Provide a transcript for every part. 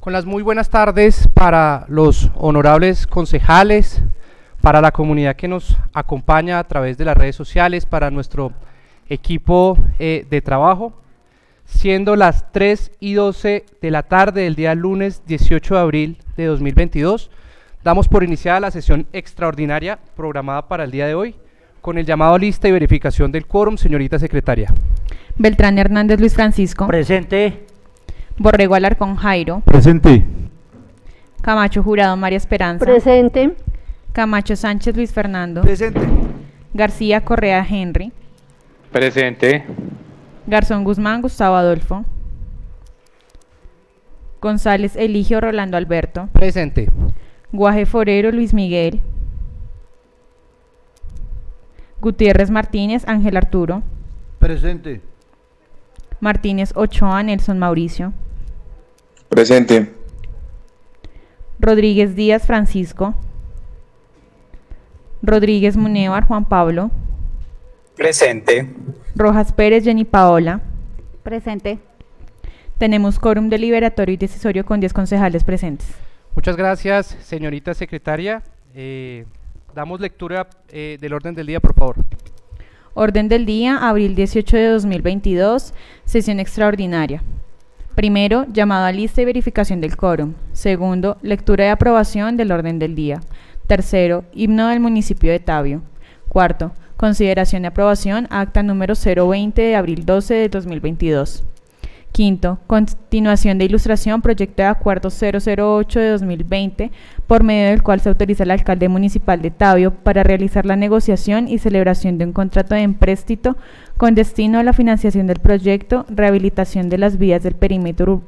Con las muy buenas tardes para los honorables concejales, para la comunidad que nos acompaña a través de las redes sociales, para nuestro equipo de trabajo, siendo las 3:12 de la tarde del día lunes 18 de abril de 2022, damos por iniciada la sesión extraordinaria programada para el día de hoy, con el llamado a lista y verificación del quórum. Señorita secretaria. Beltrán Hernández Luis Francisco. Presente. Borrego Alarcón Jairo. Presente. Camacho Jurado María Esperanza. Presente. Camacho Sánchez Luis Fernando. Presente. García Correa Henry. Presente. Garzón Guzmán Gustavo Adolfo. González Eligio Rolando Alberto. Presente. Guaje Forero Luis Miguel. Gutiérrez Martínez Ángel Arturo. Presente. Martínez Ochoa Nelson Mauricio. Presente. Rodríguez Díaz Francisco. Rodríguez Munevar Juan Pablo. Presente. Rojas Pérez Jenny Paola. Presente. Tenemos quórum deliberatorio y decisorio con 10 concejales presentes. Muchas gracias, señorita secretaria. Damos lectura del orden del día, por favor. Orden del día, abril 18 de 2022, sesión extraordinaria. Primero, llamado a lista y verificación del quórum. Segundo, lectura y aprobación del orden del día. Tercero, himno del municipio de Tabio. Cuarto, consideración y aprobación, acta número 020 de abril 12 de 2022. Quinto, continuación de ilustración, proyecto de acuerdo 008 de 2020, por medio del cual se autoriza al alcalde municipal de Tabio para realizar la negociación y celebración de un contrato de empréstito con destino a la financiación del proyecto, rehabilitación de las vías del perímetro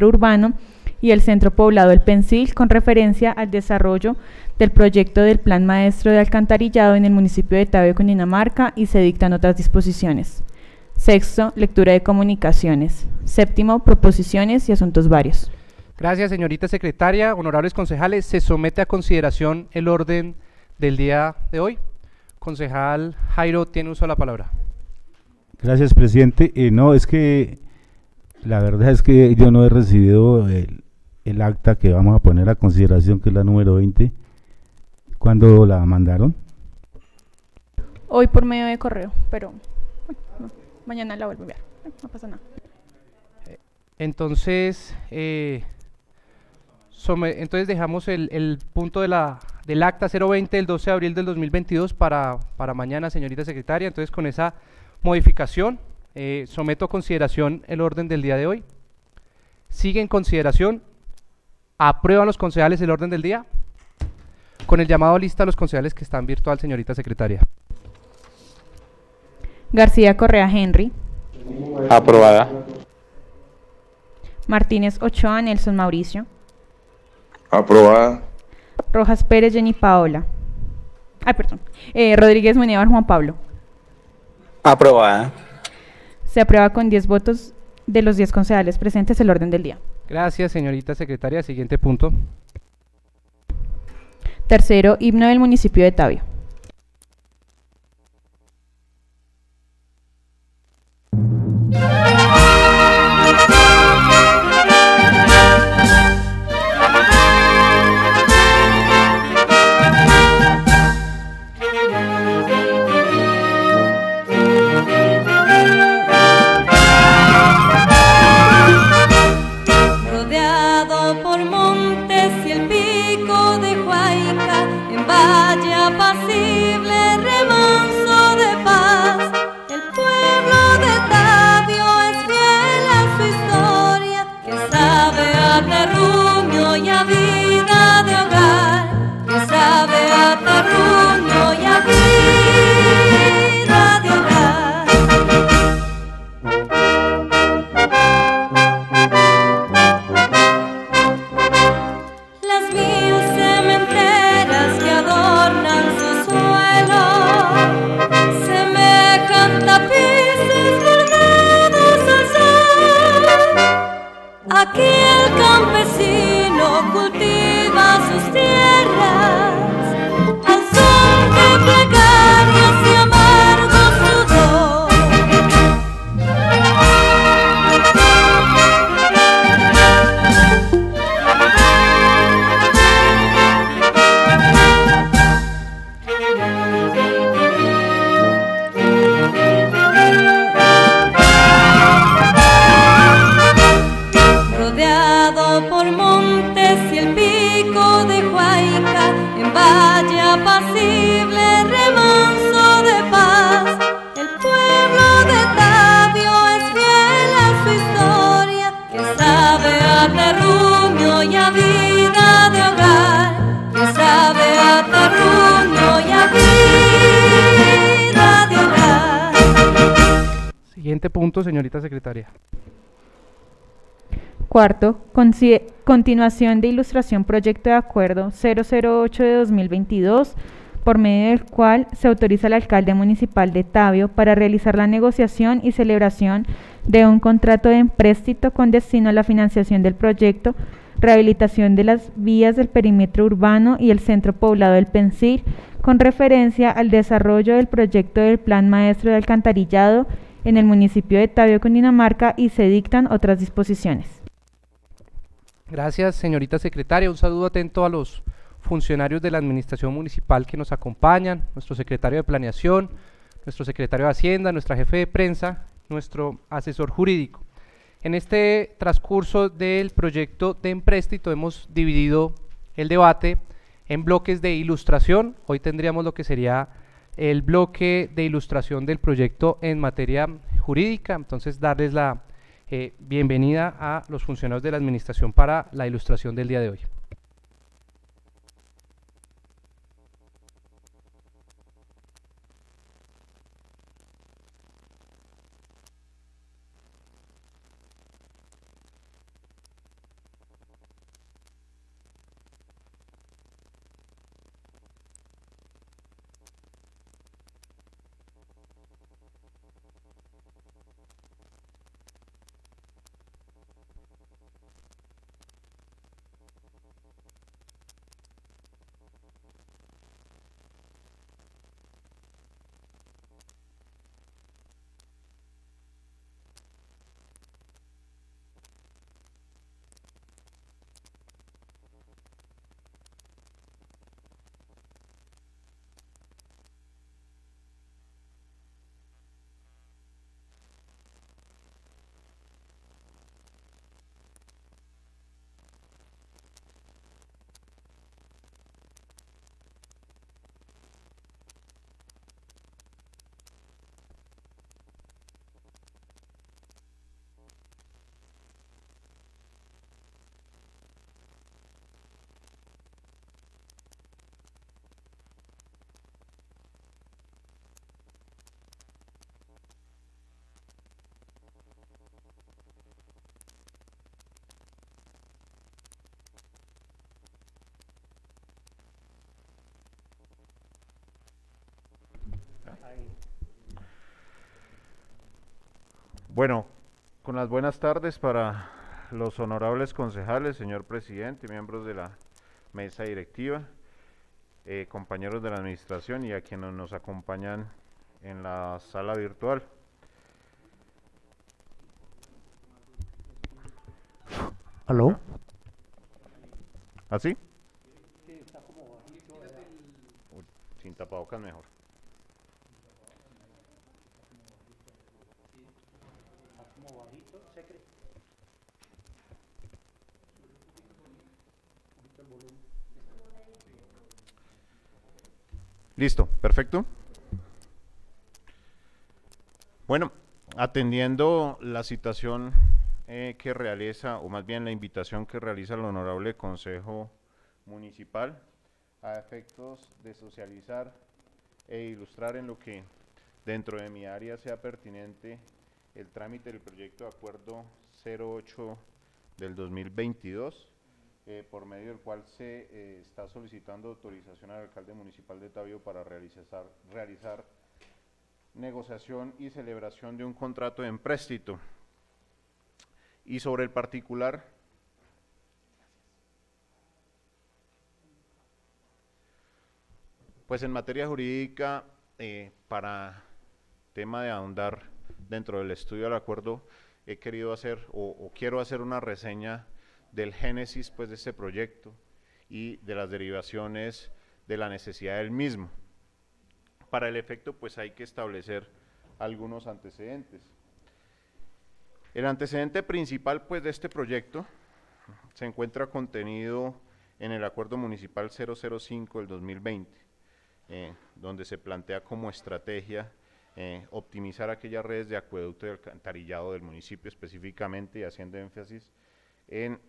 urbano y el centro poblado del Pensil, con referencia al desarrollo del proyecto del Plan Maestro de Alcantarillado en el municipio de Tabio, Cundinamarca, y se dictan otras disposiciones. Sexto, lectura de comunicaciones. Séptimo, proposiciones y asuntos varios. Gracias, señorita secretaria. Honorables concejales, se somete a consideración el orden del día de hoy. Concejal Jairo, tiene uso de la palabra. Gracias, presidente. No, es que la verdad es que yo no he recibido el acta que vamos a poner a consideración, que es la número 20. ¿Cuándo la mandaron? Hoy por medio de correo, pero mañana la vuelvo a enviar, no pasa nada. Entonces, entonces dejamos el punto del acta 020 del 12 de abril del 2022 para mañana, señorita secretaria. Entonces, con esa modificación, someto a consideración el orden del día de hoy. Sigue en consideración. ¿Aprueban los concejales el orden del día? Con el llamado a lista a los concejales que están virtual, señorita secretaria. García Correa Henry. Aprobada. Martínez Ochoa Nelson Mauricio. Aprobada. Rojas Pérez Jenny Paola. Rodríguez Munevar Juan Pablo. Aprobada. Se aprueba con 10 votos de los 10 concejales presentes el orden del día. Gracias, señorita secretaria. Siguiente punto. Tercero, himno del municipio de Tabio. Valle apacible Siguiente punto, señorita secretaria. Cuarto, continuación de ilustración proyecto de acuerdo 008 de 2022, por medio del cual se autoriza al alcalde municipal de Tabio para realizar la negociación y celebración de un contrato de empréstito con destino a la financiación del proyecto rehabilitación de las vías del perímetro urbano y el centro poblado del Pensil, con referencia al desarrollo del proyecto del Plan Maestro de Alcantarillado en el municipio de Tabio, Cundinamarca, y se dictan otras disposiciones. Gracias, señorita secretaria. Un saludo atento a los funcionarios de la administración municipal que nos acompañan, nuestro secretario de Planeación, nuestro secretario de Hacienda, nuestra jefe de prensa, nuestro asesor jurídico. En este transcurso del proyecto de empréstito hemos dividido el debate en bloques de ilustración. Hoy tendríamos lo que sería el bloque de ilustración del proyecto en materia jurídica, entonces darles la bienvenida a los funcionarios de la administración para la ilustración del día de hoy. Bueno, con las buenas tardes para los honorables concejales, señor presidente, miembros de la mesa directiva, compañeros de la administración y a quienes nos acompañan en la sala virtual. ¿Aló? ¿Así? Sin tapabocas mejor. Listo, perfecto. Bueno, atendiendo la citación que realiza, o más bien la invitación que realiza el Honorable Consejo Municipal a efectos de socializar e ilustrar en lo que dentro de mi área sea pertinente el trámite del proyecto de acuerdo 08 del 2022, por medio del cual se está solicitando autorización al alcalde municipal de Tabio para realizar negociación y celebración de un contrato de empréstito. Y sobre el particular, pues en materia jurídica, para tema de ahondar dentro del estudio del acuerdo, he querido hacer o quiero hacer una reseña del génesis pues de este proyecto y de las derivaciones de la necesidad del mismo. Para el efecto pues hay que establecer algunos antecedentes. El antecedente principal pues de este proyecto se encuentra contenido en el acuerdo municipal 005 del 2020, donde se plantea como estrategia optimizar aquellas redes de acueducto y alcantarillado del municipio específicamente, y haciendo énfasis en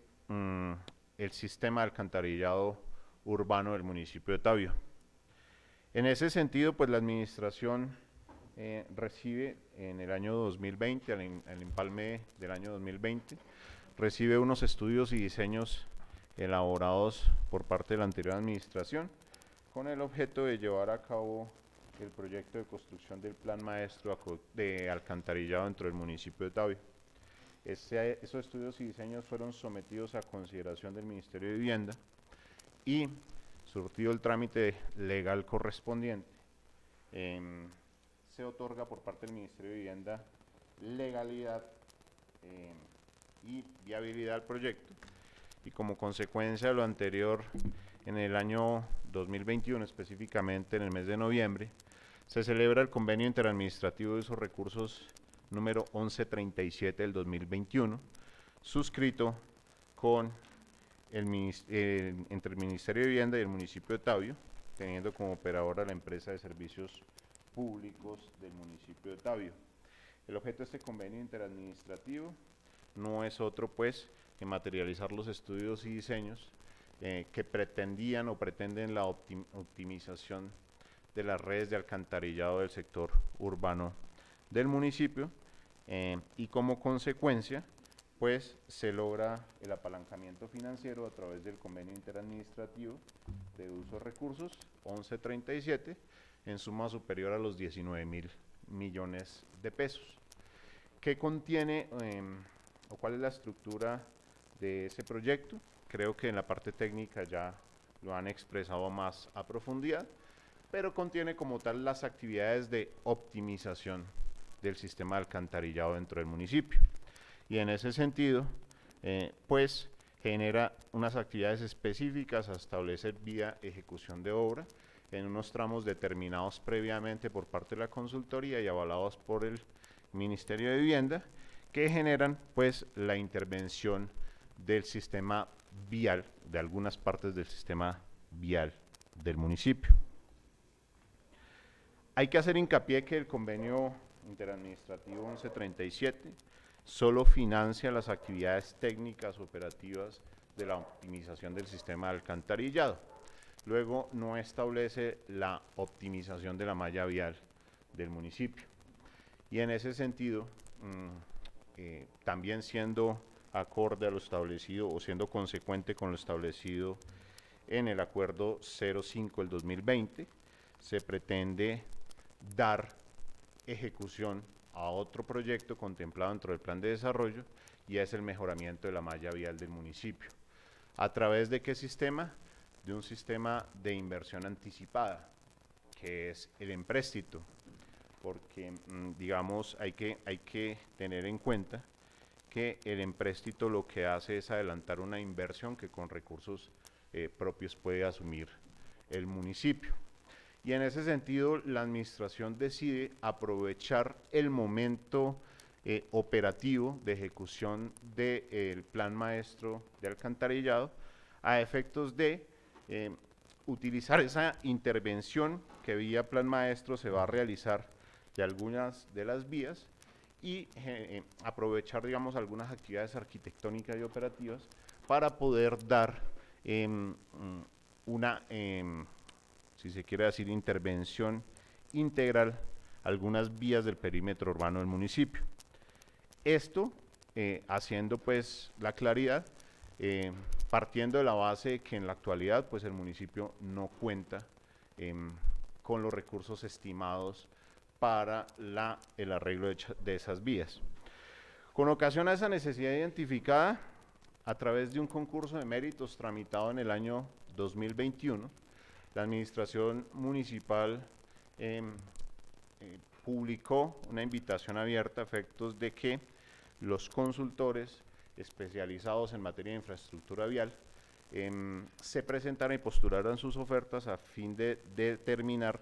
el sistema de alcantarillado urbano del municipio de Tabio. En ese sentido, pues la administración recibe en el año 2020, al empalme del año 2020, recibe unos estudios y diseños elaborados por parte de la anterior administración con el objeto de llevar a cabo el proyecto de construcción del plan maestro de alcantarillado dentro del municipio de Tabio. Esos estudios y diseños fueron sometidos a consideración del Ministerio de Vivienda y, surtido el trámite legal correspondiente, se otorga por parte del Ministerio de Vivienda legalidad y viabilidad al proyecto, y como consecuencia de lo anterior, en el año 2021, específicamente en el mes de noviembre, se celebra el convenio interadministrativo de usos recursos número 1137 del 2021, suscrito con entre el Ministerio de Vivienda y el municipio de Tabio, teniendo como operadora la empresa de servicios públicos del municipio de Tabio. El objeto de este convenio interadministrativo no es otro pues que materializar los estudios y diseños que pretendían o pretenden la optimización de las redes de alcantarillado del sector urbano del municipio, y como consecuencia pues se logra el apalancamiento financiero a través del convenio interadministrativo de uso de recursos 1137 en suma superior a los 19.000 millones de pesos. ¿Qué contiene o cuál es la estructura de ese proyecto? Creo que en la parte técnica ya lo han expresado más a profundidad, pero contiene como tal las actividades de optimización del sistema de alcantarillado dentro del municipio. Y en ese sentido, pues genera unas actividades específicas a establecer vía ejecución de obra en unos tramos determinados previamente por parte de la consultoría y avalados por el Ministerio de Vivienda, que generan pues la intervención del sistema vial, de algunas partes del sistema vial del municipio. Hay que hacer hincapié que el convenio interadministrativo 1137 solo financia las actividades técnicas operativas de la optimización del sistema de alcantarillado. Luego no establece la optimización de la malla vial del municipio. Y en ese sentido, también siendo acorde a lo establecido o siendo consecuente con lo establecido en el acuerdo 05 del 2020, se pretende dar ejecución a otro proyecto contemplado dentro del plan de desarrollo, y es el mejoramiento de la malla vial del municipio. ¿A través de qué sistema? De un sistema de inversión anticipada, que es el empréstito, porque digamos hay que tener en cuenta que el empréstito lo que hace es adelantar una inversión que con recursos propios puede asumir el municipio. Y en ese sentido, la administración decide aprovechar el momento operativo de ejecución del plan maestro de alcantarillado a efectos de utilizar esa intervención que vía plan maestro se va a realizar de algunas de las vías y aprovechar, digamos, algunas actividades arquitectónicas y operativas para poder dar una si se quiere decir, intervención integral a algunas vías del perímetro urbano del municipio. Esto haciendo pues la claridad, partiendo de la base de que en la actualidad pues el municipio no cuenta con los recursos estimados para el arreglo de esas vías. Con ocasión a esa necesidad identificada, a través de un concurso de méritos tramitado en el año 2021, la administración municipal publicó una invitación abierta a efectos de que los consultores especializados en materia de infraestructura vial se presentaran y postularan sus ofertas a fin de determinar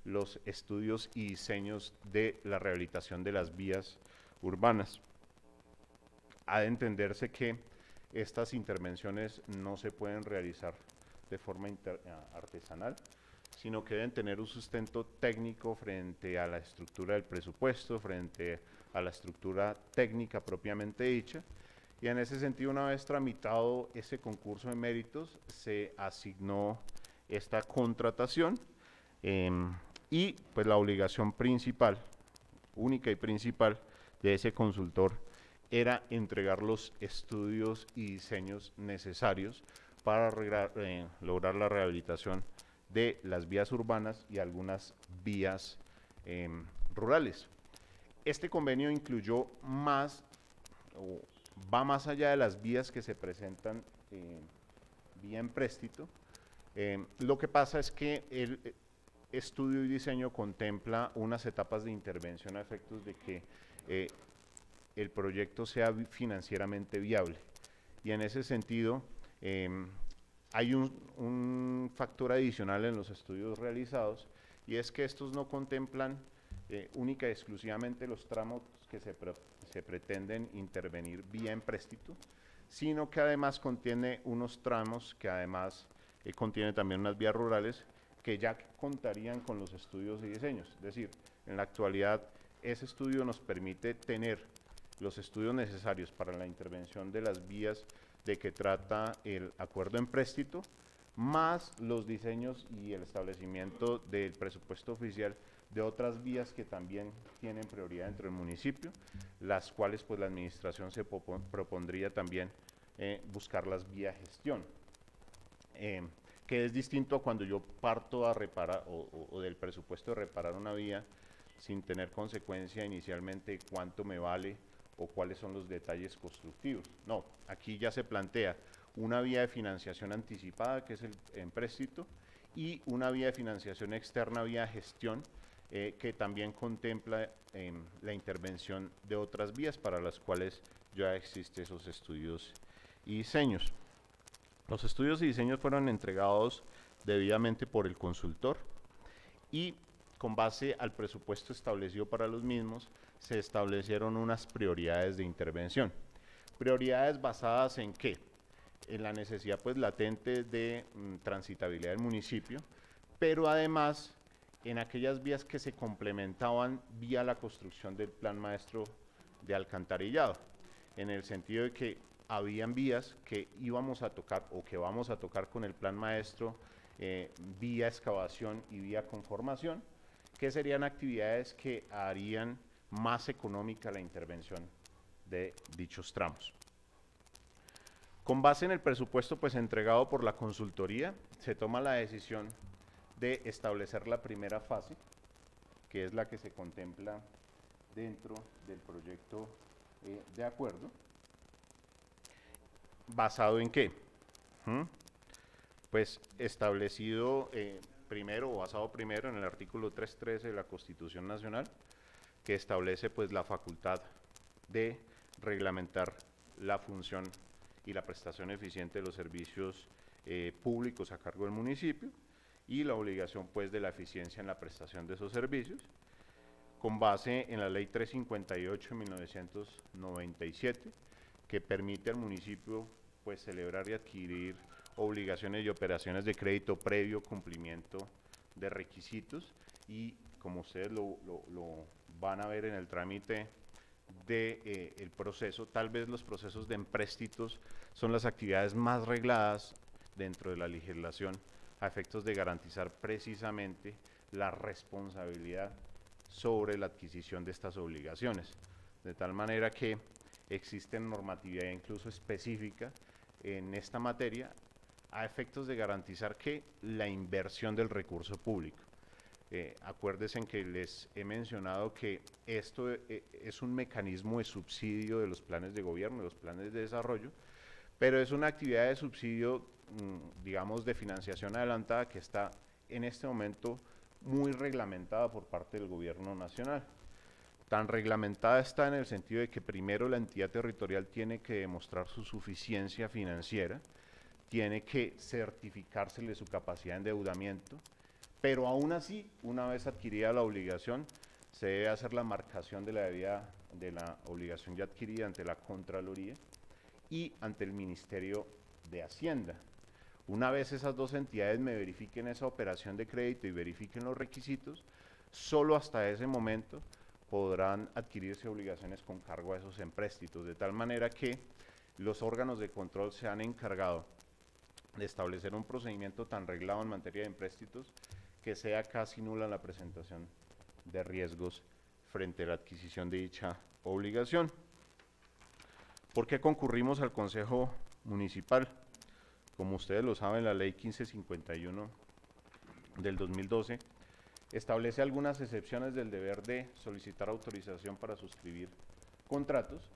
los estudios y diseños de la rehabilitación de las vías urbanas. Ha de entenderse que estas intervenciones no se pueden realizar de forma artesanal, sino que deben tener un sustento técnico frente a la estructura del presupuesto, frente a la estructura técnica propiamente dicha, y en ese sentido, una vez tramitado ese concurso de méritos, se asignó esta contratación y pues la obligación principal única y principal de ese consultor era entregar los estudios y diseños necesarios para lograr la rehabilitación de las vías urbanas y algunas vías rurales. Este convenio incluyó va más allá de las vías que se presentan vía empréstito. Lo que pasa es que el estudio y diseño contempla unas etapas de intervención a efectos de que el proyecto sea financieramente viable. Y en ese sentido, hay un factor adicional en los estudios realizados, y es que estos no contemplan única y exclusivamente los tramos que se pretenden intervenir vía empréstito, sino que además contiene unos tramos que además contiene también unas vías rurales que ya contarían con los estudios y diseños. Es decir, en la actualidad ese estudio nos permite tener los estudios necesarios para la intervención de las vías de que trata el acuerdo empréstito, más los diseños y el establecimiento del presupuesto oficial de otras vías que también tienen prioridad dentro del municipio, las cuales pues la administración se propondría también buscarlas vía gestión, que es distinto a cuando yo parto a reparar o del presupuesto de reparar una vía sin tener consecuencia inicialmente cuánto me vale o cuáles son los detalles constructivos. No, aquí ya se plantea una vía de financiación anticipada, que es el empréstito, y una vía de financiación externa vía gestión, que también contempla la intervención de otras vías para las cuales ya existen esos estudios y diseños. Los estudios y diseños fueron entregados debidamente por el consultor y con base al presupuesto establecido para los mismos se establecieron unas prioridades de intervención. Prioridades basadas en ¿qué? En la necesidad pues latente de transitabilidad del municipio, pero además en aquellas vías que se complementaban vía la construcción del plan maestro de alcantarillado, en el sentido de que habían vías que íbamos a tocar o que vamos a tocar con el plan maestro vía excavación y vía conformación, que serían actividades que harían más económica la intervención de dichos tramos. Con base en el presupuesto pues entregado por la consultoría, se toma la decisión de establecer la primera fase, que es la que se contempla dentro del proyecto de acuerdo. ¿Basado en qué? Pues establecido primero o basado primero en el artículo 313 de la Constitución Nacional, que establece pues la facultad de reglamentar la función y la prestación eficiente de los servicios públicos a cargo del municipio y la obligación pues de la eficiencia en la prestación de esos servicios, con base en la Ley 358 de 1997, que permite al municipio pues celebrar y adquirir obligaciones y operaciones de crédito previo cumplimiento de requisitos, y como ustedes lo van a ver en el trámite del proceso, tal vez los procesos de empréstitos son las actividades más regladas dentro de la legislación a efectos de garantizar precisamente la responsabilidad sobre la adquisición de estas obligaciones, de tal manera que existe normatividad incluso específica en esta materia a efectos de garantizar que la inversión del recurso público. Acuérdense en que les he mencionado que esto es un mecanismo de subsidio de los planes de gobierno, de los planes de desarrollo, pero es una actividad de subsidio, digamos, de financiación adelantada que está en este momento muy reglamentada por parte del gobierno nacional. Tan reglamentada está en el sentido de que primero la entidad territorial tiene que demostrar su suficiencia financiera, tiene que certificársele su capacidad de endeudamiento, pero aún así, una vez adquirida la obligación, se debe hacer la marcación de la obligación ya adquirida ante la Contraloría y ante el Ministerio de Hacienda. Una vez esas dos entidades me verifiquen esa operación de crédito y verifiquen los requisitos, solo hasta ese momento podrán adquirirse obligaciones con cargo a esos empréstitos, de tal manera que los órganos de control se han encargado de establecer un procedimiento tan reglado en materia de empréstitos que sea casi nula la presentación de riesgos frente a la adquisición de dicha obligación. ¿Por qué concurrimos al Consejo Municipal? Como ustedes lo saben, la Ley 1551 del 2012 establece algunas excepciones del deber de solicitar autorización para suscribir contratos,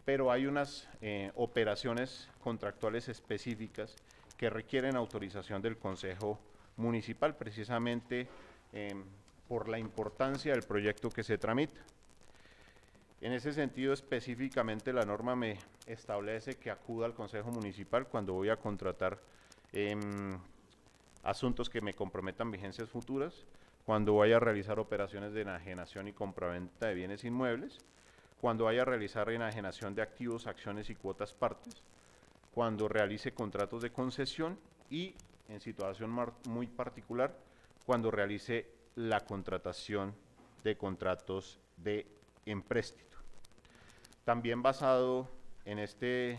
pero hay unas operaciones contractuales específicas que requieren autorización del Consejo Municipal, precisamente por la importancia del proyecto que se tramita. En ese sentido, específicamente la norma me establece que acuda al Consejo Municipal cuando voy a contratar asuntos que me comprometan vigencias futuras, cuando vaya a realizar operaciones de enajenación y compraventa de bienes inmuebles, cuando vaya a realizar enajenación de activos, acciones y cuotas partes, cuando realice contratos de concesión y, en situación muy particular, cuando realice la contratación de contratos de empréstito. También basado en este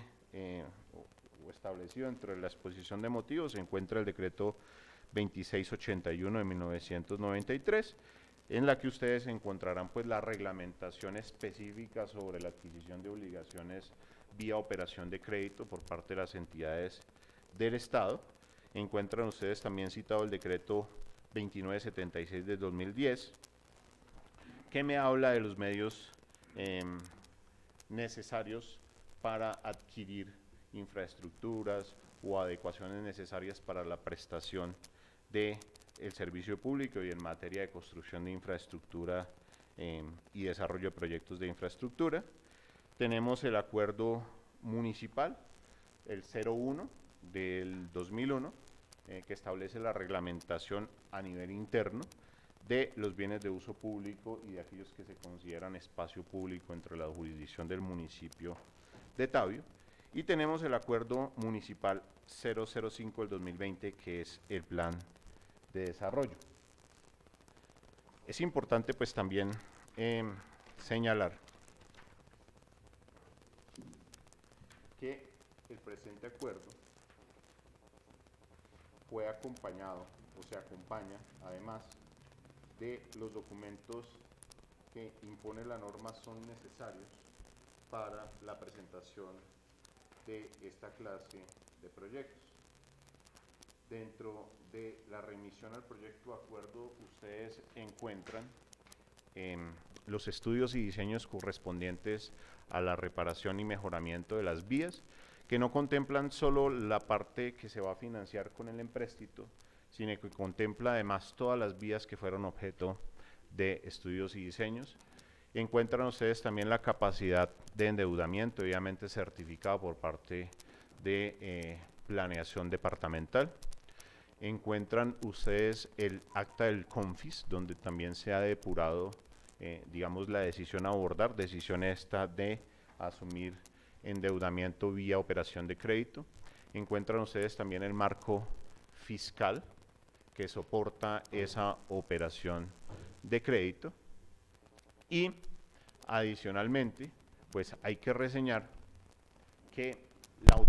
o establecido dentro de la exposición de motivos se encuentra el decreto 2681 de 1993, en la que ustedes encontrarán pues la reglamentación específica sobre la adquisición de obligaciones vía operación de crédito por parte de las entidades del Estado. Encuentran ustedes también citado el decreto 2976 de 2010, que me habla de los medios necesarios para adquirir infraestructuras o adecuaciones necesarias para la prestación del servicio público y en materia de construcción de infraestructura y desarrollo de proyectos de infraestructura. Tenemos el acuerdo municipal, el 01 del 2001, que establece la reglamentación a nivel interno de los bienes de uso público y de aquellos que se consideran espacio público entre la jurisdicción del municipio de Tabio. Y tenemos el acuerdo municipal 005 del 2020, que es el plan de desarrollo. Es importante pues también señalar que el presente acuerdo fue acompañado o se acompaña además de los documentos que impone la norma son necesarios para la presentación de esta clase de proyectos. Dentro de la remisión al proyecto de acuerdo, ustedes encuentran los estudios y diseños correspondientes a la reparación y mejoramiento de las vías, que no contemplan solo la parte que se va a financiar con el empréstito, sino que contempla además todas las vías que fueron objeto de estudios y diseños. Encuentran ustedes también la capacidad de endeudamiento, obviamente certificado por parte de planeación departamental. Encuentran ustedes el acta del CONFIS, donde también se ha depurado, digamos, la decisión a abordar, decisión esta de asumir endeudamiento vía operación de crédito. Encuentran ustedes también el marco fiscal que soporta esa operación de crédito. Y adicionalmente, pues hay que reseñar que la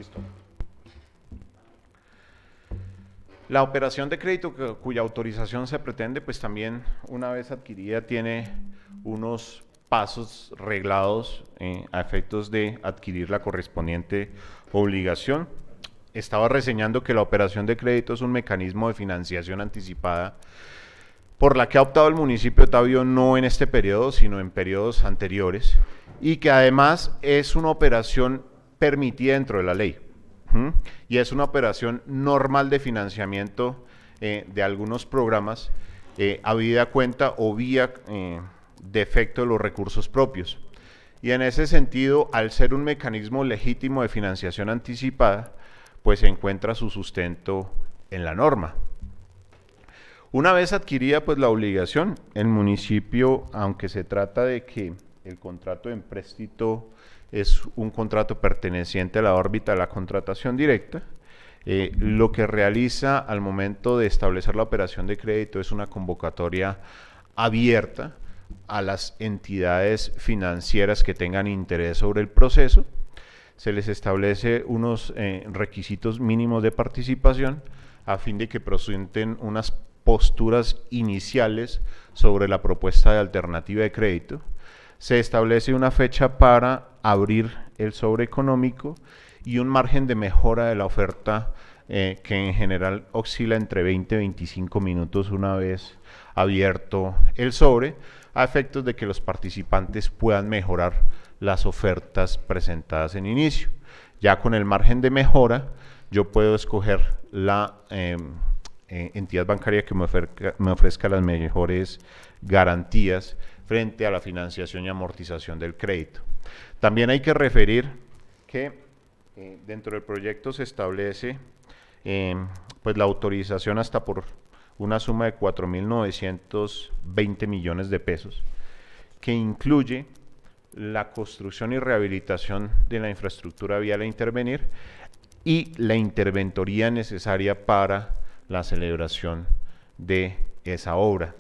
Listo. La operación de crédito cuya autorización se pretende, pues también una vez adquirida tiene unos pasos reglados a efectos de adquirir la correspondiente obligación. Estaba reseñando que la operación de crédito es un mecanismo de financiación anticipada por la que ha optado el municipio de Tabio no en este periodo, sino en periodos anteriores, y que además es una operación permitida dentro de la ley. Y es una operación normal de financiamiento de algunos programas, habida cuenta o vía defecto de los recursos propios. Y en ese sentido, al ser un mecanismo legítimo de financiación anticipada, pues encuentra su sustento en la norma. Una vez adquirida pues la obligación, el municipio, aunque se trata de que el contrato de empréstito es un contrato perteneciente a la órbita de la contratación directa, lo que realiza al momento de establecer la operación de crédito es una convocatoria abierta a las entidades financieras que tengan interés sobre el proceso. Se les establece unos requisitos mínimos de participación a fin de que presenten unas posturas iniciales sobre la propuesta de alternativa de crédito. Se establece una fecha para abrir el sobre económico y un margen de mejora de la oferta que en general oscila entre 20 y 25 minutos una vez abierto el sobre, a efectos de que los participantes puedan mejorar las ofertas presentadas en inicio. Ya con el margen de mejora, yo puedo escoger la entidad bancaria que me ofrezca las mejores garantías frente a la financiación y amortización del crédito. También hay que referir que dentro del proyecto se establece pues la autorización hasta por una suma de 4.920 millones de pesos, que incluye la construcción y rehabilitación de la infraestructura vial a intervenir y la interventoría necesaria para la celebración de esa obra.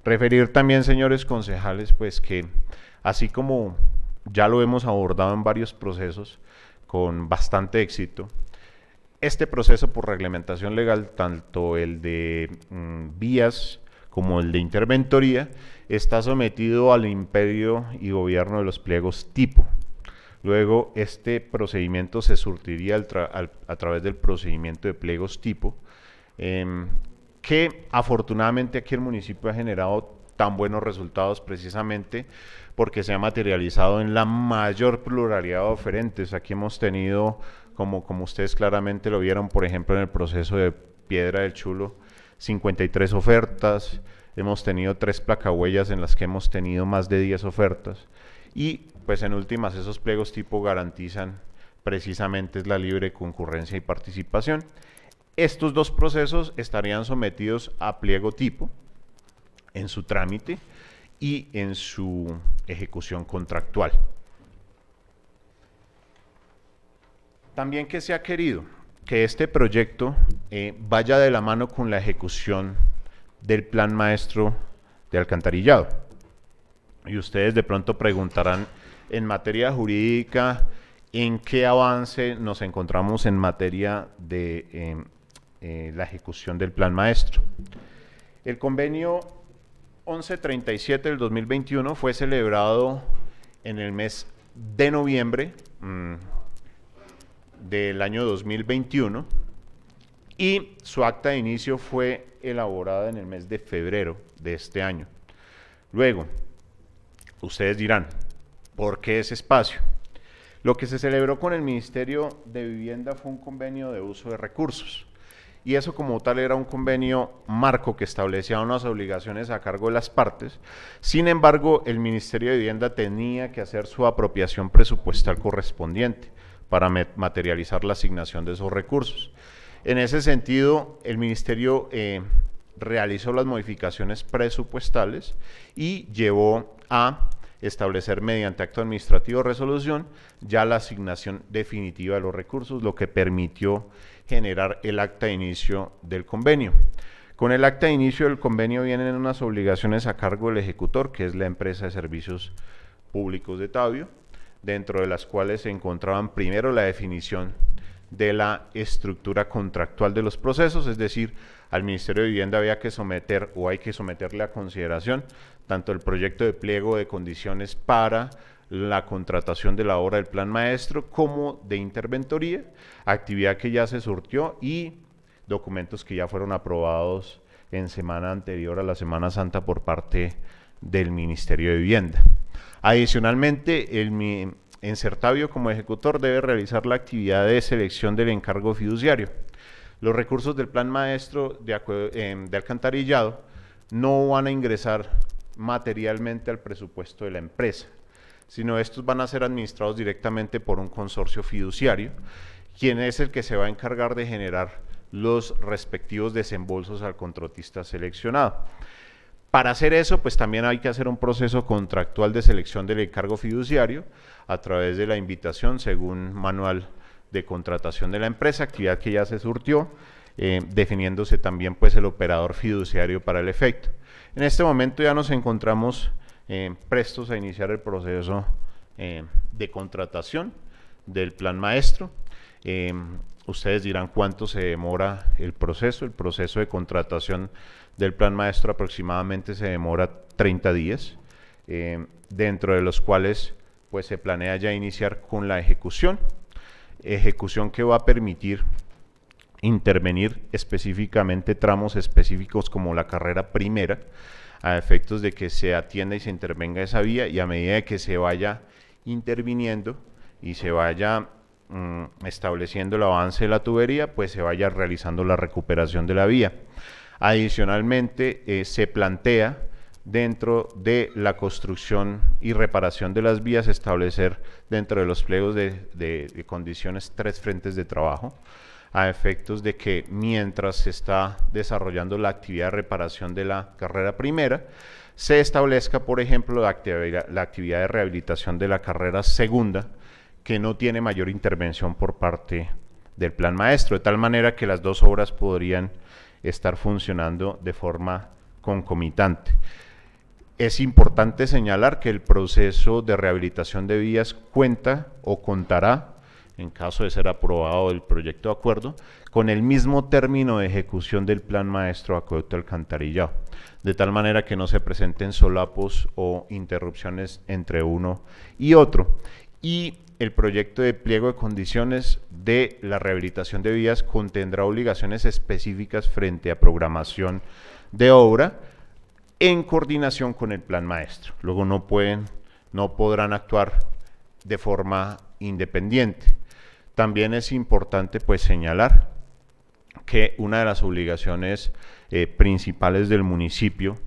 Referir también, señores concejales, pues que así como ya lo hemos abordado en varios procesos con bastante éxito, este proceso por reglamentación legal, tanto el de vías como el de interventoría, está sometido al imperio y gobierno de los pliegos tipo. Luego, este procedimiento se surtiría a través del procedimiento de pliegos tipo, que afortunadamente aquí el municipio ha generado tan buenos resultados precisamente porque se ha materializado en la mayor pluralidad de oferentes. Aquí hemos tenido, como ustedes claramente lo vieron, por ejemplo, en el proceso de Piedra del Chulo, 53 ofertas, hemos tenido 3 placahuellas en las que hemos tenido más de 10 ofertas, y pues en últimas esos pliegos tipo garantizan precisamente la libre concurrencia y participación. Estos dos procesos estarían sometidos a pliego tipo en su trámite y en su ejecución contractual. También que se ha querido que este proyecto vaya de la mano con la ejecución del plan maestro de alcantarillado. Y ustedes de pronto preguntarán, en materia jurídica, ¿en qué avance nos encontramos en materia de la ejecución del plan maestro? El convenio 1137 del 2021 fue celebrado en el mes de noviembre del año 2021 y su acta de inicio fue elaborada en el mes de febrero de este año. Luego, ustedes dirán, ¿por qué ese espacio? Lo que se celebró con el Ministerio de Vivienda fue un convenio de uso de recursos, y eso como tal era un convenio marco que establecía unas obligaciones a cargo de las partes. Sin embargo, el Ministerio de Vivienda tenía que hacer su apropiación presupuestal correspondiente para materializar la asignación de esos recursos. En ese sentido, el Ministerio realizó las modificaciones presupuestales y llevó a establecer mediante acto administrativo de resolución ya la asignación definitiva de los recursos, lo que permitió generar el acta de inicio del convenio. Con el acta de inicio del convenio vienen unas obligaciones a cargo del ejecutor, que es la empresa de servicios públicos de Tabio, dentro de las cuales se encontraban primero la definición de la estructura contractual de los procesos, es decir, al Ministerio de Vivienda había que someter o hay que someterle a consideración tanto el proyecto de pliego de condiciones para la contratación de la obra del plan maestro como de interventoría, actividad que ya se surtió y documentos que ya fueron aprobados en semana anterior a la Semana Santa por parte del Ministerio de Vivienda. Adicionalmente, el Encertavio como ejecutor debe realizar la actividad de selección del encargo fiduciario. Los recursos del plan maestro de alcantarillado no van a ingresar materialmente al presupuesto de la empresa, sino estos van a ser administrados directamente por un consorcio fiduciario, quien es el que se va a encargar de generar los respectivos desembolsos al contratista seleccionado. Para hacer eso, pues también hay que hacer un proceso contractual de selección del encargo fiduciario a través de la invitación según manual de contratación de la empresa, actividad que ya se surtió, definiéndose también pues el operador fiduciario para el efecto. En este momento ya nos encontramos prestos a iniciar el proceso de contratación del plan maestro. Ustedes dirán cuánto se demora el proceso de contratación del plan maestro aproximadamente se demora 30 días, dentro de los cuales pues se planea ya iniciar con la ejecución que va a permitir intervenir específicamente tramos específicos como la carrera primera, a efectos de que se atienda y se intervenga esa vía, y a medida que se vaya interviniendo y se vaya estableciendo el avance de la tubería, pues se vaya realizando la recuperación de la vía. Adicionalmente, se plantea dentro de la construcción y reparación de las vías establecer dentro de los pliegos de condiciones 3 frentes de trabajo, a efectos de que mientras se está desarrollando la actividad de reparación de la carrera primera, se establezca, por ejemplo, la actividad de rehabilitación de la carrera segunda, que no tiene mayor intervención por parte del plan maestro, de tal manera que las dos obras podrían estar funcionando de forma concomitante. Es importante señalar que el proceso de rehabilitación de vías cuenta o contará, en caso de ser aprobado el proyecto de acuerdo, con el mismo término de ejecución del plan maestro de acueducto alcantarillado, de tal manera que no se presenten solapos o interrupciones entre uno y otro. Y el proyecto de pliego de condiciones de la rehabilitación de vías contendrá obligaciones específicas frente a programación de obra en coordinación con el plan maestro. Luego no podrán actuar de forma independiente. También es importante pues señalar que una de las obligaciones principales del municipio,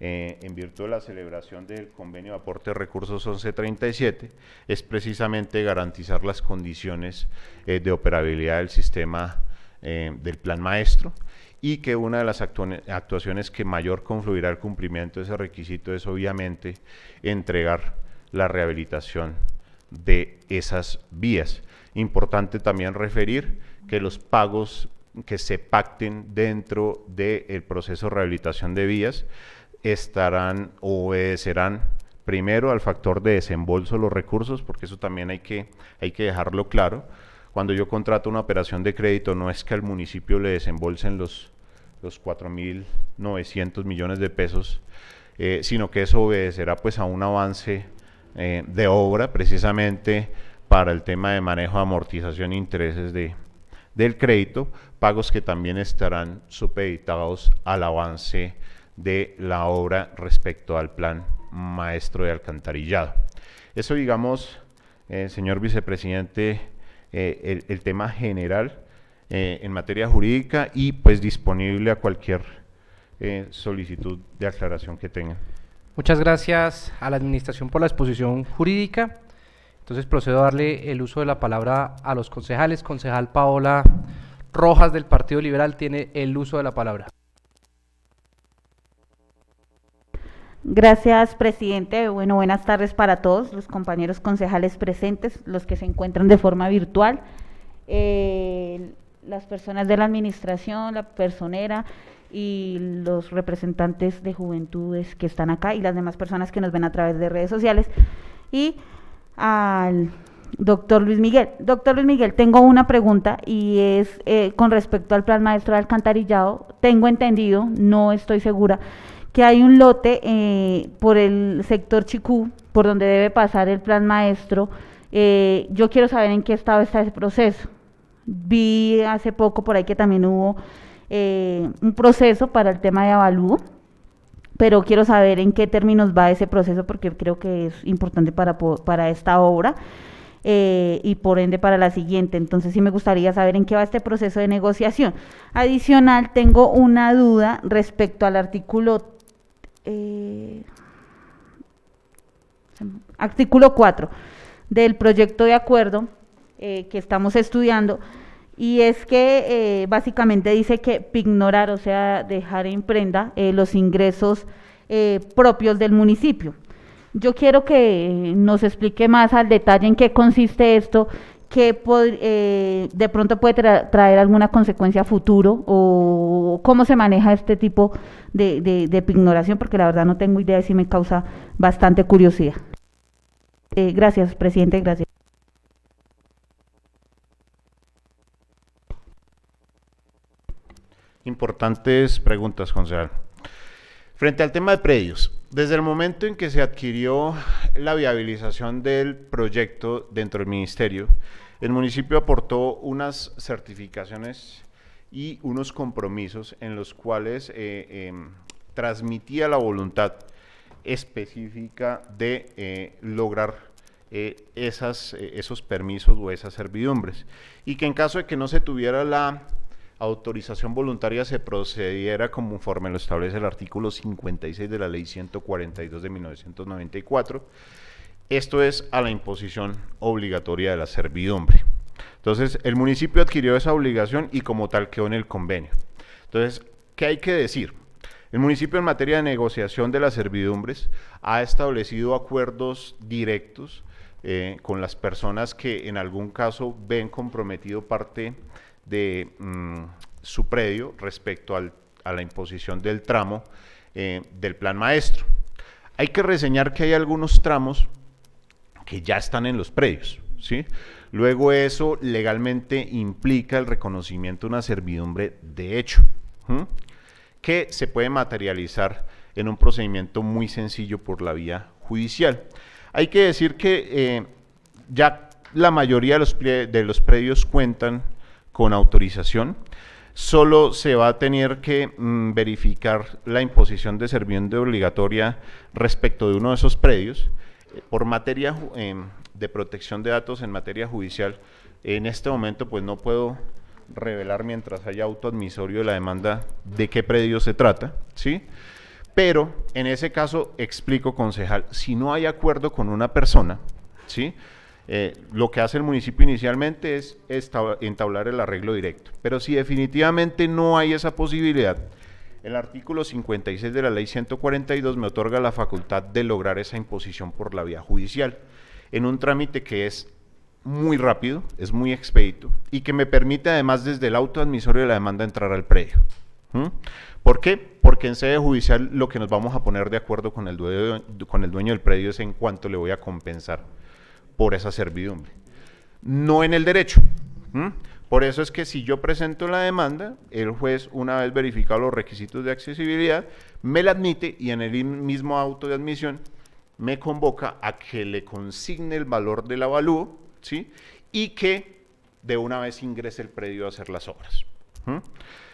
en virtud de la celebración del convenio de aporte de recursos 1137, es precisamente garantizar las condiciones de operabilidad del sistema del plan maestro, y que una de las actuaciones que mayor confluirá el cumplimiento de ese requisito es obviamente entregar la rehabilitación de esas vías. Importante también referir que los pagos que se pacten dentro del proceso de rehabilitación de vías obedecerán primero al factor de desembolso de los recursos, porque eso también hay que dejarlo claro. Cuando yo contrato una operación de crédito, no es que al municipio le desembolsen los 4.900 millones de pesos, sino que eso obedecerá pues a un avance de obra, precisamente para el tema de manejo, amortización e intereses del crédito, pagos que también estarán supeditados al avance de la obra respecto al plan maestro de alcantarillado. Eso, digamos, señor vicepresidente, el tema general en materia jurídica, y pues disponible a cualquier solicitud de aclaración que tengan. Muchas gracias a la administración por la exposición jurídica. Entonces procedo a darle el uso de la palabra a los concejales. Concejal Paola Rojas del Partido Liberal tiene el uso de la palabra. Gracias, presidente. Bueno, buenas tardes para todos los compañeros concejales presentes, los que se encuentran de forma virtual, las personas de la administración, la personera y los representantes de juventudes que están acá y las demás personas que nos ven a través de redes sociales, y al Doctor Luis Miguel, tengo una pregunta y es con respecto al plan maestro de alcantarillado. Tengo entendido, no estoy segura, que hay un lote por el sector Chicú, por donde debe pasar el plan maestro. Yo quiero saber en qué estado está ese proceso. Vi hace poco por ahí que también hubo un proceso para el tema de avalúo, pero quiero saber en qué términos va ese proceso porque creo que es importante para esta obra. Y por ende para la siguiente. Entonces sí me gustaría saber en qué va este proceso de negociación. Adicional, tengo una duda respecto al artículo 4 del proyecto de acuerdo que estamos estudiando, y es que básicamente dice que pignorar, o sea, dejar en prenda los ingresos propios del municipio. Yo quiero que nos explique más al detalle en qué consiste esto, que de pronto puede traer alguna consecuencia a futuro, o cómo se maneja este tipo de pignoración, porque la verdad no tengo idea y sí me causa bastante curiosidad. Gracias, presidente, gracias. Importantes preguntas, concejal. Frente al tema de predios, desde el momento en que se adquirió la viabilización del proyecto dentro del ministerio, el municipio aportó unas certificaciones y unos compromisos en los cuales transmitía la voluntad específica de lograr esos permisos o esas servidumbres, y que en caso de que no se tuviera la autorización voluntaria se procediera conforme lo establece el artículo 56 de la ley 142 de 1994, esto es a la imposición obligatoria de la servidumbre. Entonces el municipio adquirió esa obligación y como tal quedó en el convenio. Entonces, ¿qué hay que decir? El municipio en materia de negociación de las servidumbres ha establecido acuerdos directos con las personas que en algún caso ven comprometido parte de su predio respecto a la imposición del tramo del plan maestro. Hay que reseñar que hay algunos tramos que ya están en los predios, ¿sí? Luego eso legalmente implica el reconocimiento de una servidumbre de hecho, que se puede materializar en un procedimiento muy sencillo por la vía judicial. Hay que decir que ya la mayoría de los predios cuentan con autorización, solo se va a tener que verificar la imposición de servidumbre obligatoria respecto de uno de esos predios. Por materia de protección de datos en materia judicial, en este momento pues no puedo revelar mientras haya auto admisorio de la demanda de qué predio se trata, ¿sí? Pero en ese caso explico, concejal, si no hay acuerdo con una persona, ¿sí? Lo que hace el municipio inicialmente es entablar el arreglo directo, pero si definitivamente no hay esa posibilidad, el artículo 56 de la ley 142 me otorga la facultad de lograr esa imposición por la vía judicial, en un trámite que es muy rápido, es muy expedito y que me permite además desde el auto admisorio de la demanda entrar al predio. ¿Por qué? Porque en sede judicial lo que nos vamos a poner de acuerdo con el dueño del predio es en cuánto le voy a compensar por esa servidumbre, no en el derecho. Por eso es que si yo presento la demanda, el juez, una vez verificado los requisitos de accesibilidad, me la admite y en el mismo auto de admisión me convoca a que le consigne el valor del avalúo, ¿sí? Y que de una vez ingrese el predio a hacer las obras.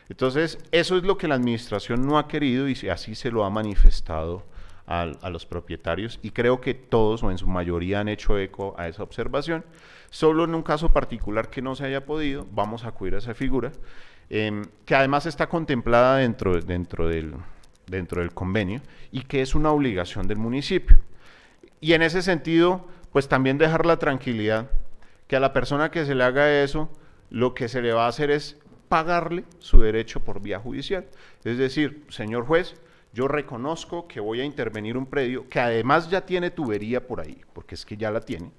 Entonces, eso es lo que la administración no ha querido y así se lo ha manifestado a los propietarios, y creo que todos o en su mayoría han hecho eco a esa observación. Solo en un caso particular que no se haya podido, vamos a acudir a esa figura, que además está contemplada dentro del convenio y que es una obligación del municipio. Y en ese sentido, pues también dejar la tranquilidad que a la persona que se le haga eso, lo que se le va a hacer es pagarle su derecho por vía judicial. Es decir, señor juez, yo reconozco que voy a intervenir un predio que además ya tiene tubería por ahí, porque es que ya la tiene,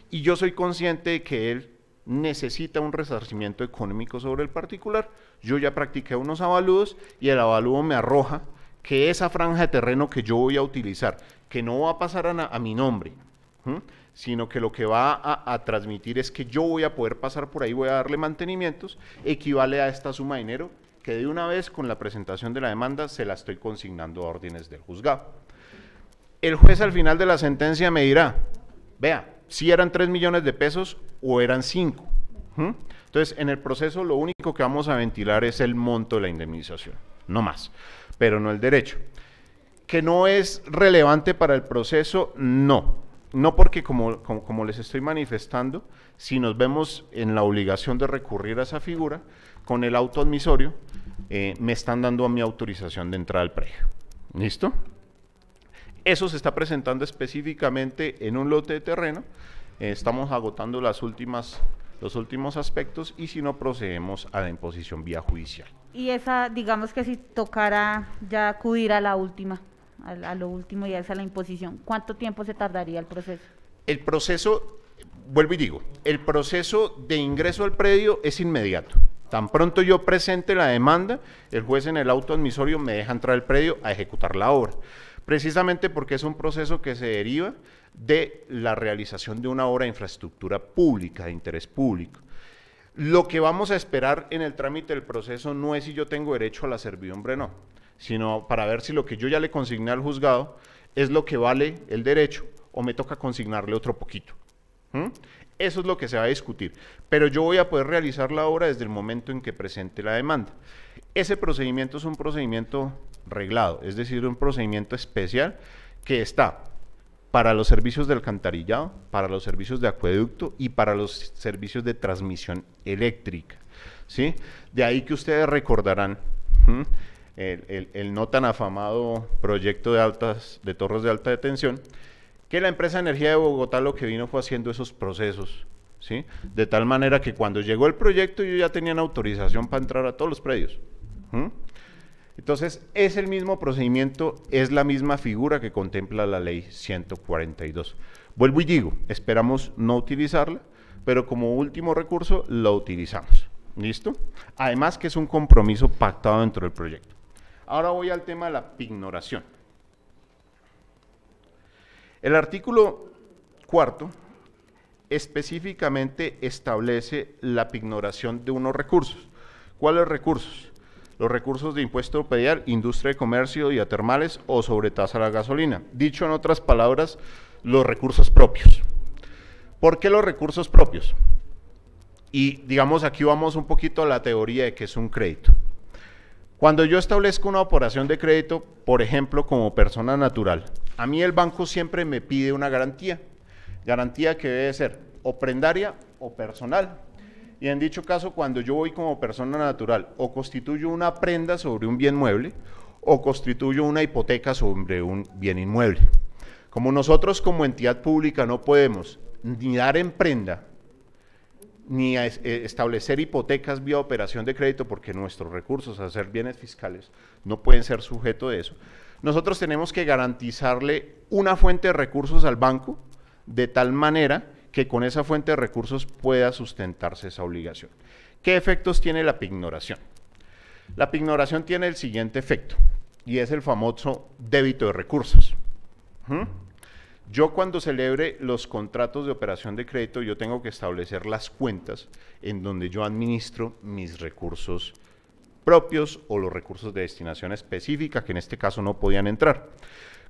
y yo soy consciente de que él necesita un resarcimiento económico sobre el particular. Yo ya practiqué unos avalúos y el avalúo me arroja que esa franja de terreno que yo voy a utilizar, que no va a pasar a mi nombre, sino que lo que va a transmitir es que yo voy a poder pasar por ahí, voy a darle mantenimientos, equivale a esta suma de dinero que de una vez con la presentación de la demanda se la estoy consignando a órdenes del juzgado. El juez al final de la sentencia me dirá, vea, si eran 3 millones de pesos o eran 5. Entonces, en el proceso lo único que vamos a ventilar es el monto de la indemnización, no más, pero no el derecho. ¿Que no es relevante para el proceso? No porque como les estoy manifestando, si nos vemos en la obligación de recurrir a esa figura, con el auto admisorio, me están dando a mi autorización de entrada al predio. ¿Listo? Eso se está presentando específicamente en un lote de terreno, estamos agotando los últimos aspectos y si no procedemos a la imposición vía judicial. Y esa, digamos que si tocara ya acudir a la última, a lo último y a esa la imposición, ¿cuánto tiempo se tardaría el proceso? El proceso, vuelvo y digo, el proceso de ingreso al predio es inmediato. Tan pronto yo presente la demanda, el juez en el auto admisorio me deja entrar al predio a ejecutar la obra, precisamente porque es un proceso que se deriva de la realización de una obra de infraestructura pública, de interés público. Lo que vamos a esperar en el trámite del proceso no es si yo tengo derecho a la servidumbre o no, sino para ver si lo que yo ya le consigné al juzgado es lo que vale el derecho o me toca consignarle otro poquito. Eso es lo que se va a discutir, pero yo voy a poder realizar la obra desde el momento en que presente la demanda. Ese procedimiento es un procedimiento reglado, es decir, un procedimiento especial que está para los servicios de alcantarillado, para los servicios de acueducto y para los servicios de transmisión eléctrica, ¿sí? De ahí que ustedes recordarán el no tan afamado proyecto de torres de alta tensión, que la empresa de energía de Bogotá lo que vino fue haciendo esos procesos, ¿sí? De tal manera que cuando llegó el proyecto ellos ya tenían autorización para entrar a todos los predios. Entonces, es el mismo procedimiento, es la misma figura que contempla la ley 142. Vuelvo y digo, esperamos no utilizarla, pero como último recurso la utilizamos. ¿Listo? Además que es un compromiso pactado dentro del proyecto. Ahora voy al tema de la pignoración. El artículo 4 específicamente establece la pignoración de unos recursos. ¿Cuáles recursos? Los recursos de impuesto predial, industria de comercio y a termales o sobretasa a la gasolina. Dicho en otras palabras, los recursos propios. ¿Por qué los recursos propios? Y digamos aquí vamos un poquito a la teoría de que es un crédito. Cuando yo establezco una operación de crédito, por ejemplo, como persona natural, a mí el banco siempre me pide una garantía que debe ser o prendaria o personal. Y en dicho caso, cuando yo voy como persona natural, o constituyo una prenda sobre un bien mueble, o constituyo una hipoteca sobre un bien inmueble. Como nosotros como entidad pública no podemos ni dar en prenda, ni establecer hipotecas vía operación de crédito, porque nuestros recursos a ser bienes fiscales no pueden ser sujetos de eso, nosotros tenemos que garantizarle una fuente de recursos al banco, de tal manera que con esa fuente de recursos pueda sustentarse esa obligación. ¿Qué efectos tiene la pignoración? La pignoración tiene el siguiente efecto, y es el famoso débito de recursos. Yo cuando celebre los contratos de operación de crédito, yo tengo que establecer las cuentas en donde yo administro mis recursos propios o los recursos de destinación específica, que en este caso no podían entrar.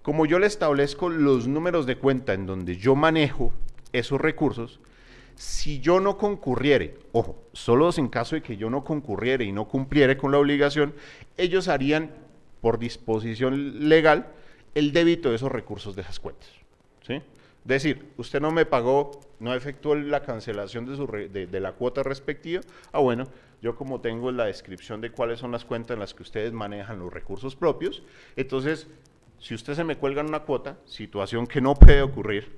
Como yo le establezco los números de cuenta en donde yo manejo esos recursos, si yo no concurriere, ojo, solo en caso de que yo no concurriere y no cumpliere con la obligación, ellos harían por disposición legal el débito de esos recursos de esas cuentas, ¿sí? Es decir, usted no me pagó, no efectuó la cancelación de la cuota respectiva, bueno, yo como tengo la descripción de cuáles son las cuentas en las que ustedes manejan los recursos propios, entonces, si usted se me cuelga en una cuota, situación que no puede ocurrir,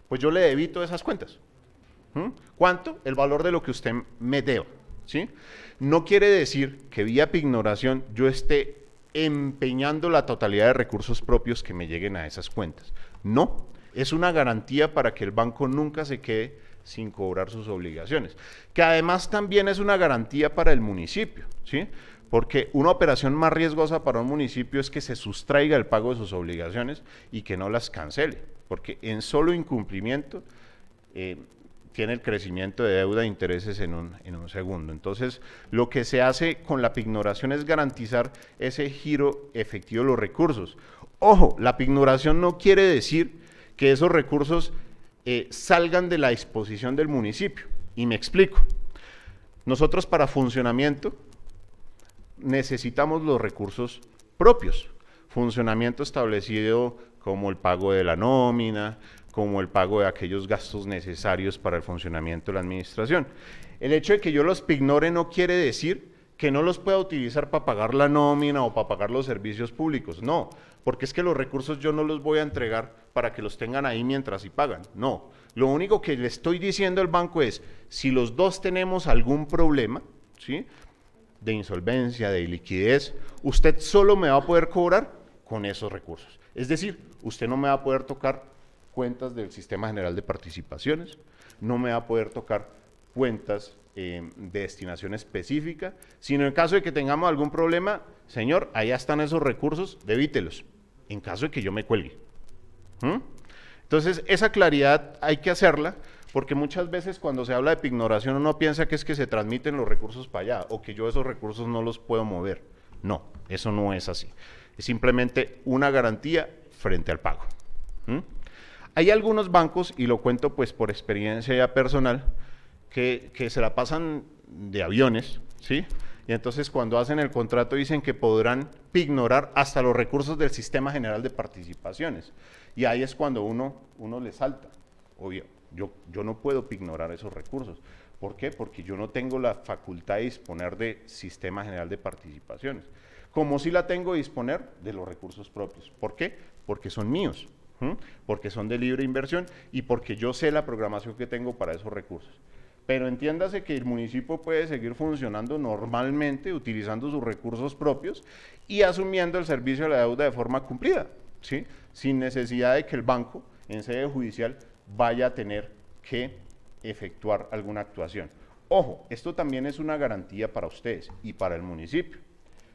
pues yo le debito esas cuentas. ¿Cuánto? El valor de lo que usted me deba, ¿sí? No quiere decir que vía pignoración yo esté empeñando la totalidad de recursos propios que me lleguen a esas cuentas. No, es una garantía para que el banco nunca se quede sin cobrar sus obligaciones, que además también es una garantía para el municipio, ¿sí? Porque una operación más riesgosa para un municipio es que se sustraiga el pago de sus obligaciones y que no las cancele, porque en solo incumplimiento tiene el crecimiento de deuda e intereses en un segundo. Entonces, lo que se hace con la pignoración es garantizar ese giro efectivo de los recursos. Ojo, la pignoración no quiere decir que esos recursos salgan de la disposición del municipio, y me explico. Nosotros para funcionamiento necesitamos los recursos propios, funcionamiento establecido como el pago de la nómina, como el pago de aquellos gastos necesarios para el funcionamiento de la administración. El hecho de que yo los pignore no quiere decir que no los pueda utilizar para pagar la nómina o para pagar los servicios públicos, no, porque es que los recursos yo no los voy a entregar para que los tengan ahí mientras y pagan, no. Lo único que le estoy diciendo al banco es, si los dos tenemos algún problema, ¿sí?, de insolvencia, de liquidez, usted solo me va a poder cobrar con esos recursos. Es decir, usted no me va a poder tocar cuentas del Sistema General de Participaciones, no me va a poder tocar cuentas de destinación específica, sino en caso de que tengamos algún problema, señor, allá están esos recursos, debítelos, en caso de que yo me cuelgue. Entonces, esa claridad hay que hacerla, porque muchas veces cuando se habla de pignoración uno piensa que es que se transmiten los recursos para allá, o que yo esos recursos no los puedo mover. No, eso no es así. Es simplemente una garantía frente al pago. Hay algunos bancos, y lo cuento pues por experiencia ya personal, que se la pasan de aviones, ¿sí? Y entonces cuando hacen el contrato dicen que podrán pignorar hasta los recursos del Sistema General de Participaciones. Y ahí es cuando uno le salta. Obvio, yo no puedo pignorar esos recursos. ¿Por qué? Porque yo no tengo la facultad de disponer de Sistema General de Participaciones. Como sí la tengo de disponer de los recursos propios. ¿Por qué? Porque son míos, porque son de libre inversión y porque yo sé la programación que tengo para esos recursos. Pero entiéndase que el municipio puede seguir funcionando normalmente, utilizando sus recursos propios y asumiendo el servicio de la deuda de forma cumplida, ¿sí?, sin necesidad de que el banco, en sede judicial, vaya a tener que efectuar alguna actuación. Ojo, esto también es una garantía para ustedes y para el municipio.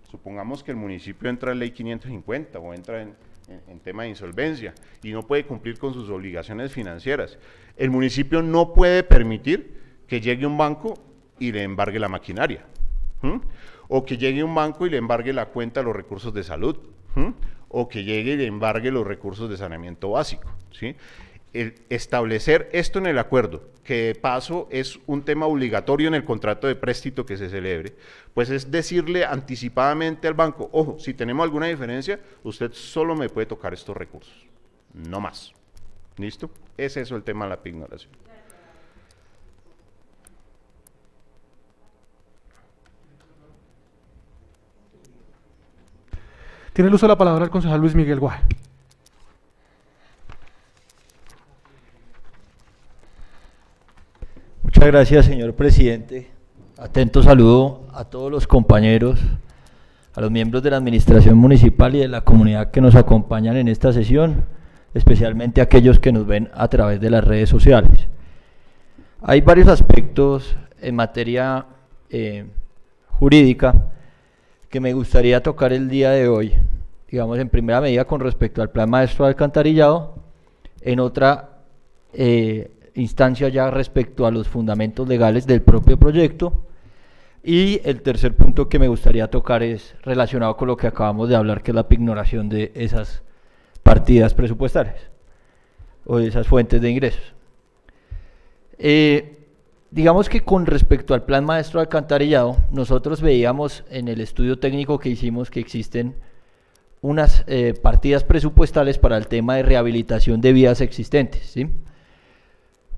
Supongamos que el municipio entra en ley 550 o entra en tema de insolvencia y no puede cumplir con sus obligaciones financieras. El municipio no puede permitir que llegue un banco y le embargue la maquinaria, o que llegue un banco y le embargue la cuenta de los recursos de salud, o que llegue y le embargue los recursos de saneamiento básico, ¿sí? El establecer esto en el acuerdo, que de paso es un tema obligatorio en el contrato de préstamo que se celebre, pues es decirle anticipadamente al banco, ojo, si tenemos alguna diferencia, usted solo me puede tocar estos recursos, no más. ¿Listo? Es eso el tema de la pignoración. Tiene el uso de la palabra el concejal Luis Miguel Guaje. Muchas gracias, señor presidente. Atento saludo a todos los compañeros, a los miembros de la administración municipal y de la comunidad que nos acompañan en esta sesión, especialmente a aquellos que nos ven a través de las redes sociales. Hay varios aspectos en materia jurídica que me gustaría tocar el día de hoy, digamos en primera medida con respecto al Plan Maestro de Alcantarillado, en otra instancia ya respecto a los fundamentos legales del propio proyecto, y el tercer punto que me gustaría tocar es relacionado con lo que acabamos de hablar, que es la pignoración de esas partidas presupuestarias o de esas fuentes de ingresos. Digamos que con respecto al Plan Maestro de Alcantarillado, nosotros veíamos en el estudio técnico que hicimos que existen unas partidas presupuestales para el tema de rehabilitación de vías existentes, ¿sí?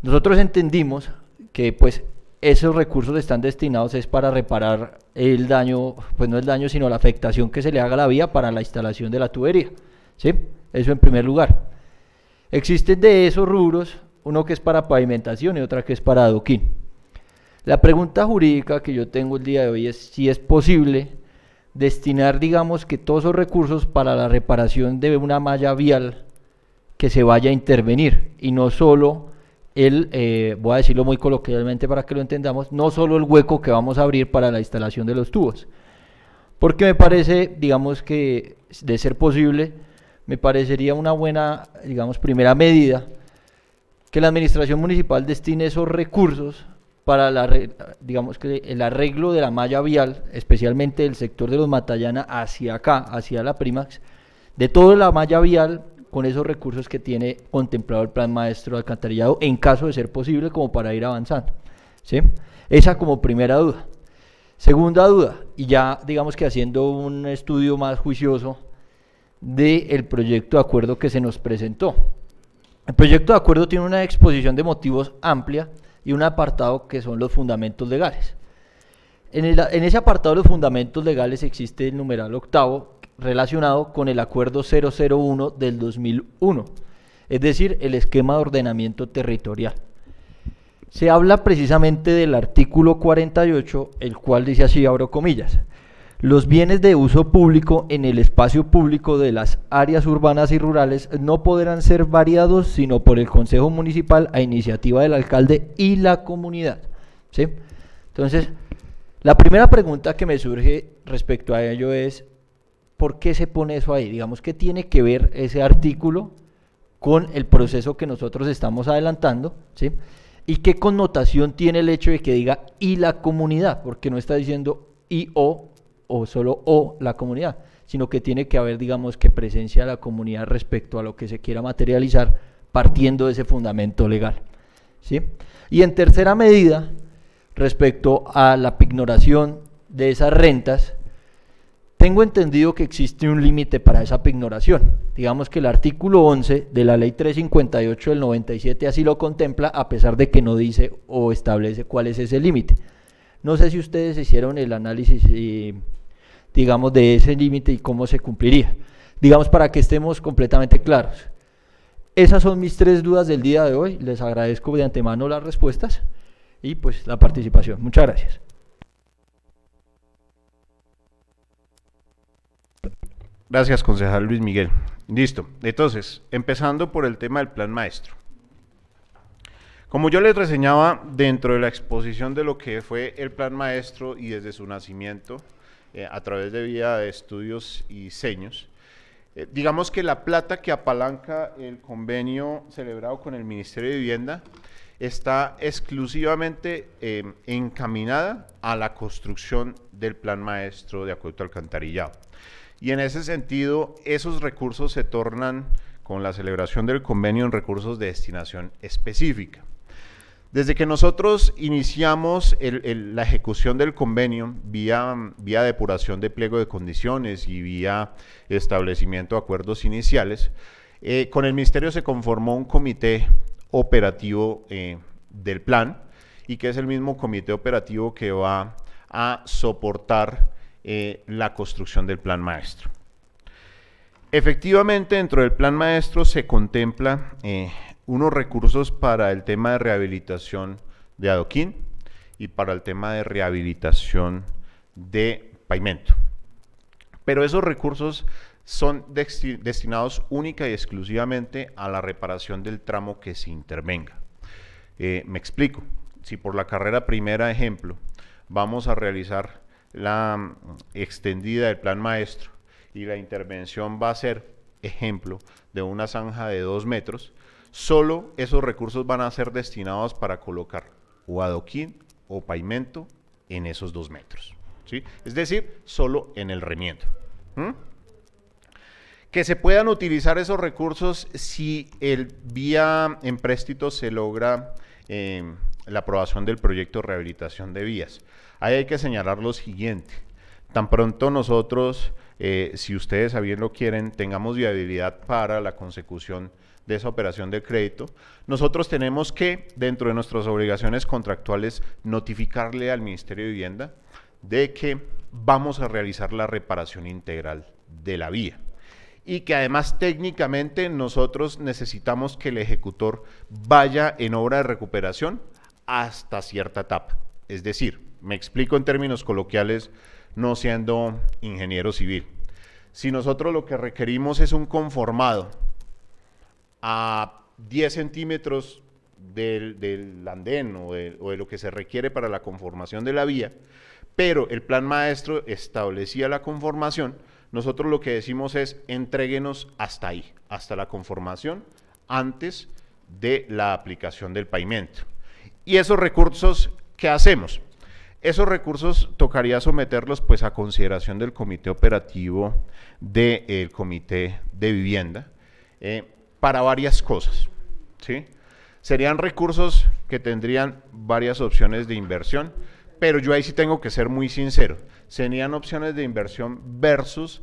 Nosotros entendimos que pues esos recursos están destinados es para reparar el daño, pues no el daño sino la afectación que se le haga a la vía para la instalación de la tubería, ¿sí? Eso en primer lugar. Existen de esos rubros uno que es para pavimentación y otra que es para adoquín. La pregunta jurídica que yo tengo el día de hoy es si es posible destinar, digamos, que todos esos recursos para la reparación de una malla vial que se vaya a intervenir y no solo voy a decirlo muy coloquialmente para que lo entendamos, no solo el hueco que vamos a abrir para la instalación de los tubos. porque me parece, digamos que de ser posible, me parecería una buena, digamos, primera medida que la administración municipal destine esos recursos para digamos que el arreglo de la malla vial, especialmente del sector de los Matallana hacia acá, hacia la Primax, de toda la malla vial con esos recursos que tiene contemplado el plan maestro de alcantarillado, en caso de ser posible, como para ir avanzando, ¿sí? Esa como primera duda. Segunda duda, y ya digamos que haciendo un estudio más juicioso del proyecto de acuerdo que se nos presentó. El proyecto de acuerdo tiene una exposición de motivos amplia y un apartado que son los fundamentos legales. En ese apartado de los fundamentos legales existe el numeral octavo relacionado con el acuerdo 001 del 2001, es decir, el esquema de ordenamiento territorial. Se habla precisamente del artículo 48, el cual dice así, abro comillas: los bienes de uso público en el espacio público de las áreas urbanas y rurales no podrán ser variados sino por el Consejo Municipal a iniciativa del alcalde y la comunidad, ¿sí? Entonces, la primera pregunta que me surge respecto a ello es, ¿por qué se pone eso ahí? Digamos, ¿qué tiene que ver ese artículo con el proceso que nosotros estamos adelantando, ¿sí? ¿Y qué connotación tiene el hecho de que diga y la comunidad? Porque no está diciendo y o solo o la comunidad, sino que tiene que haber, digamos, que presencia de la comunidad respecto a lo que se quiera materializar partiendo de ese fundamento legal, ¿sí? Y en tercera medida, respecto a la pignoración de esas rentas, tengo entendido que existe un límite para esa pignoración. Digamos que el artículo 11 de la ley 358 del 97 así lo contempla, a pesar de que no dice o establece cuál es ese límite. No sé si ustedes hicieron el análisis, digamos, de ese límite y cómo se cumpliría. Digamos, para que estemos completamente claros. Esas son mis tres dudas del día de hoy. Les agradezco de antemano las respuestas y pues la participación. Muchas gracias. Gracias, concejal Luis Miguel. Listo. Entonces, empezando por el tema del plan maestro. Como yo les reseñaba dentro de la exposición de lo que fue el plan maestro y desde su nacimiento, a través de vía de estudios y diseños, digamos que la plata que apalanca el convenio celebrado con el Ministerio de Vivienda está exclusivamente encaminada a la construcción del plan maestro de acueducto alcantarillado. Y en ese sentido, esos recursos se tornan, con la celebración del convenio, en recursos de destinación específica. Desde que nosotros iniciamos la ejecución del convenio, vía depuración de pliego de condiciones y vía establecimiento de acuerdos iniciales, con el Ministerio se conformó un comité operativo del plan, y que es el mismo comité operativo que va a soportar la construcción del plan maestro. Efectivamente, dentro del plan maestro se contempla unos recursos para el tema de rehabilitación de adoquín y para el tema de rehabilitación de pavimento. Pero esos recursos son destinados única y exclusivamente a la reparación del tramo que se intervenga. Me explico. Si por la carrera primera, ejemplo, vamos a realizar la extendida del plan maestro y la intervención va a ser, ejemplo, de una zanja de 2 metros, solo esos recursos van a ser destinados para colocar o adoquín o pavimento en esos 2 metros, ¿sí? Es decir, solo en el remiendo. Que se puedan utilizar esos recursos si vía empréstito se logra la aprobación del proyecto de rehabilitación de vías. Ahí hay que señalar lo siguiente: tan pronto nosotros, si ustedes a bien lo quieren, tengamos viabilidad para la consecución de esa operación de crédito, nosotros tenemos que, dentro de nuestras obligaciones contractuales, notificarle al Ministerio de Vivienda de que vamos a realizar la reparación integral de la vía, y que además técnicamente nosotros necesitamos que el ejecutor vaya en obra de recuperación hasta cierta etapa. Es decir, me explico en términos coloquiales, no siendo ingeniero civil. Si nosotros lo que requerimos es un conformado a 10 centímetros del andén o de lo que se requiere para la conformación de la vía, pero el plan maestro establecía la conformación, nosotros lo que decimos es entréguenos hasta ahí, hasta la conformación, antes de la aplicación del pavimento. Y esos recursos, ¿qué hacemos? Esos recursos tocaría someterlos pues a consideración del comité operativo del comité de vivienda para varias cosas, ¿sí? Serían recursos que tendrían varias opciones de inversión, pero yo ahí sí tengo que ser muy sincero, serían opciones de inversión versus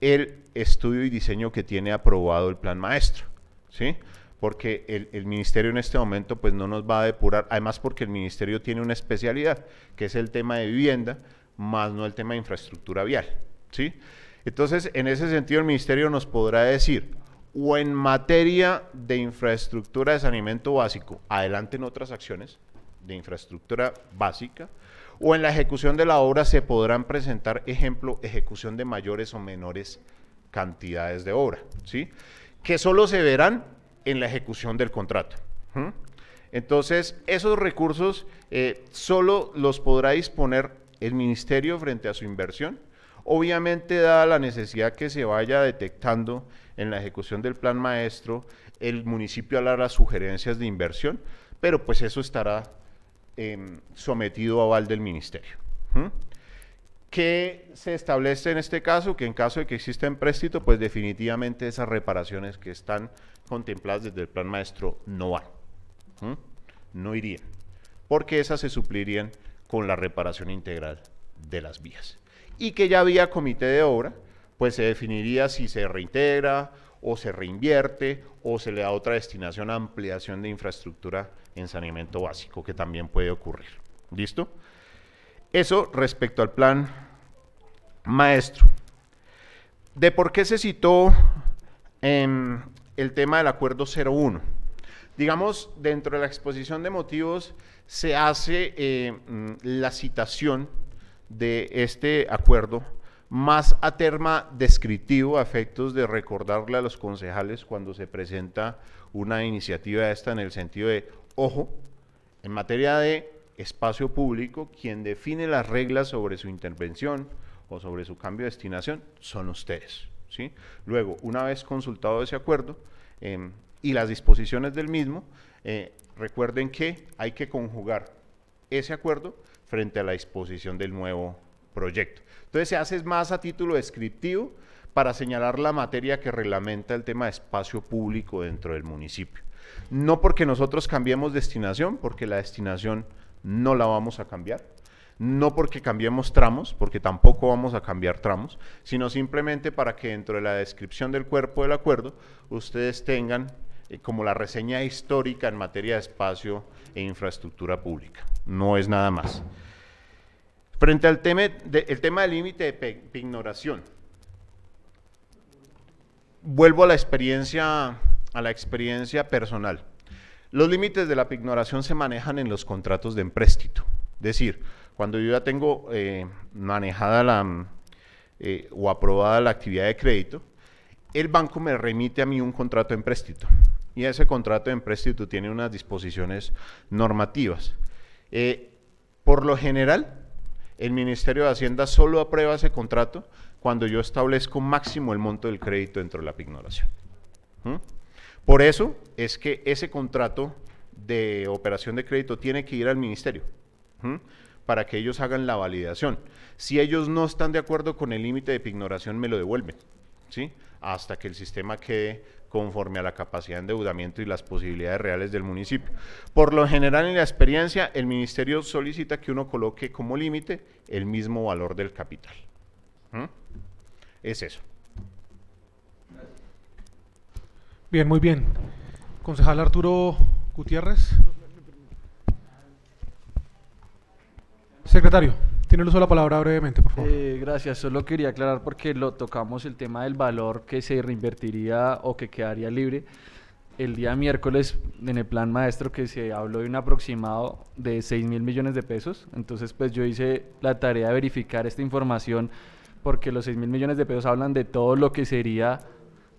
el estudio y diseño que tiene aprobado el plan maestro, ¿sí? Porque el ministerio en este momento pues no nos va a depurar, además porque el ministerio tiene una especialidad, que es el tema de vivienda, más no el tema de infraestructura vial, ¿sí? Entonces, en ese sentido, el ministerio nos podrá decir, o en materia de infraestructura de saneamiento básico, adelanten otras acciones de infraestructura básica, o en la ejecución de la obra se podrán presentar, ejemplo, ejecución de mayores o menores cantidades de obra, ¿sí? Que solo se verán en la ejecución del contrato. Entonces, esos recursos solo los podrá disponer el ministerio frente a su inversión, obviamente dada la necesidad que se vaya detectando en la ejecución del plan maestro, el municipio hará las sugerencias de inversión, pero pues eso estará sometido a aval del ministerio. ¿Qué se establece en este caso? Que en caso de que exista empréstito, pues definitivamente esas reparaciones que están contempladas desde el plan maestro no van, no irían, porque esas se suplirían con la reparación integral de las vías. Y que ya vía comité de obra, pues se definiría si se reintegra o se reinvierte o se le da otra destinación a ampliación de infraestructura en saneamiento básico, que también puede ocurrir. ¿Listo? Eso respecto al plan maestro. ¿De por qué se citó el tema del acuerdo 01? Digamos, dentro de la exposición de motivos se hace la citación de este acuerdo más a tema descriptivo, a efectos de recordarle a los concejales cuando se presenta una iniciativa esta, en el sentido de, ojo, en materia de espacio público, quien define las reglas sobre su intervención o sobre su cambio de destinación son ustedes, ¿sí? Luego, una vez consultado ese acuerdo y las disposiciones del mismo, recuerden que hay que conjugar ese acuerdo frente a la disposición del nuevo proyecto. Entonces se hace más a título descriptivo para señalar la materia que reglamenta el tema de espacio público dentro del municipio. No porque nosotros cambiemos destinación, porque la destinación no la vamos a cambiar, no porque cambiemos tramos, porque tampoco vamos a cambiar tramos, sino simplemente para que dentro de la descripción del cuerpo del acuerdo ustedes tengan como la reseña histórica en materia de espacio e infraestructura pública, no es nada más. Frente al tema del límite de pignoración, vuelvo a la experiencia personal. Los límites de la pignoración se manejan en los contratos de empréstito, es decir, cuando yo ya tengo manejada o aprobada la actividad de crédito, el banco me remite a mí un contrato de empréstito y ese contrato de empréstito tiene unas disposiciones normativas. Por lo general, el Ministerio de Hacienda solo aprueba ese contrato cuando yo establezco máximo el monto del crédito dentro de la pignoración. Por eso es que ese contrato de operación de crédito tiene que ir al Ministerio para que ellos hagan la validación. Si ellos no están de acuerdo con el límite de pignoración, me lo devuelven, ¿sí? Hasta que el sistema quede conforme a la capacidad de endeudamiento y las posibilidades reales del municipio. Por lo general, en la experiencia, el ministerio solicita que uno coloque como límite el mismo valor del capital. Es eso. Bien, muy bien. Concejal Arturo Gutiérrez. Secretario, tiene el uso de la palabra brevemente, por favor. Gracias, solo quería aclarar porque lo tocamos el tema del valor que se reinvertiría o que quedaría libre. El día miércoles en el plan maestro que se habló de un aproximado de 6.000 millones de pesos, entonces pues yo hice la tarea de verificar esta información porque los 6.000 millones de pesos hablan de todo lo que sería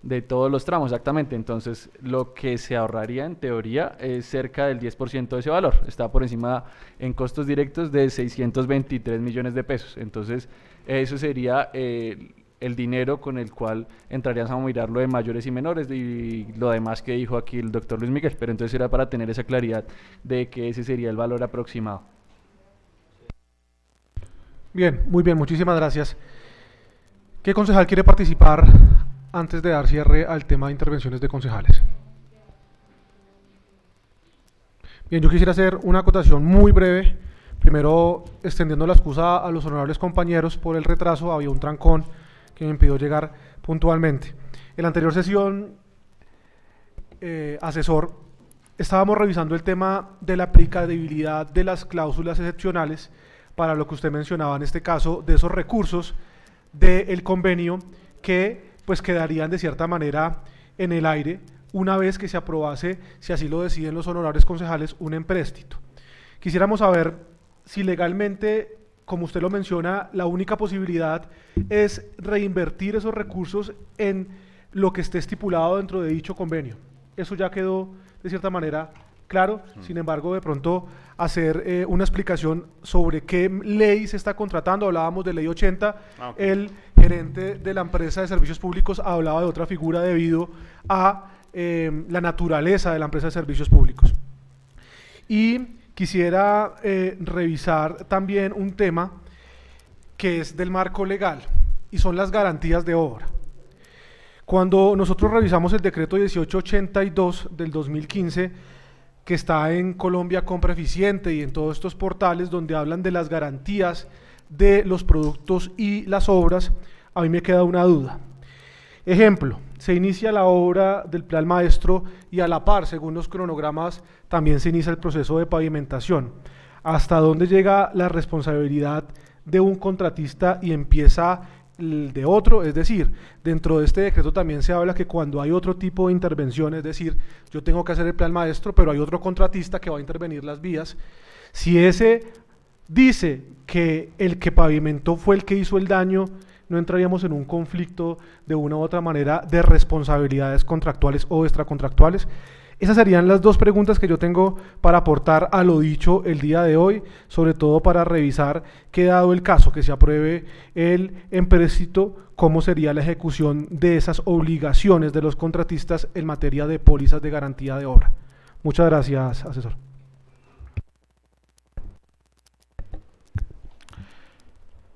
de todos los tramos, exactamente. Entonces, lo que se ahorraría en teoría es cerca del 10% de ese valor. Está por encima en costos directos de 623 millones de pesos. Entonces, eso sería el dinero con el cual entraríamos a mirar lo de mayores y menores y lo demás que dijo aquí el doctor Luis Miguel. Pero entonces era para tener esa claridad de que ese sería el valor aproximado. Bien, muy bien, muchísimas gracias. ¿Qué concejal quiere participar antes de dar cierre al tema de intervenciones de concejales? Bien, yo quisiera hacer una acotación muy breve. Primero, extendiendo la excusa a los honorables compañeros por el retraso, había un trancón que me impidió llegar puntualmente. En la anterior sesión, asesor, estábamos revisando el tema de la aplicabilidad de las cláusulas excepcionales para lo que usted mencionaba en este caso, de esos recursos del convenio que pues quedarían de cierta manera en el aire una vez que se aprobase, si así lo deciden los honorables concejales, un empréstito. Quisiéramos saber si legalmente, como usted lo menciona, la única posibilidad es reinvertir esos recursos en lo que esté estipulado dentro de dicho convenio. Eso ya quedó de cierta manera claro, sin embargo, de pronto hacer una explicación sobre qué ley se está contratando. Hablábamos de ley 80, el gerente de la empresa de servicios públicos hablaba de otra figura debido a la naturaleza de la empresa de servicios públicos. Y quisiera revisar también un tema que es del marco legal y son las garantías de obra. Cuando nosotros revisamos el decreto 1882 del 2015, que está en Colombia Compra Eficiente y en todos estos portales donde hablan de las garantías de los productos y las obras, a mí me queda una duda. Ejemplo, se inicia la obra del Plan Maestro y a la par, según los cronogramas, también se inicia el proceso de pavimentación. ¿Hasta dónde llega la responsabilidad de un contratista y empieza el de otro? Es decir, dentro de este decreto también se habla que cuando hay otro tipo de intervención, es decir, yo tengo que hacer el Plan Maestro, pero hay otro contratista que va a intervenir las vías. Si ese dice que el que pavimentó fue el que hizo el daño, no entraríamos en un conflicto de una u otra manera de responsabilidades contractuales o extracontractuales. Esas serían las dos preguntas que yo tengo para aportar a lo dicho el día de hoy, sobre todo para revisar que dado el caso que se apruebe el empréstito, cómo sería la ejecución de esas obligaciones de los contratistas en materia de pólizas de garantía de obra. Muchas gracias, asesor.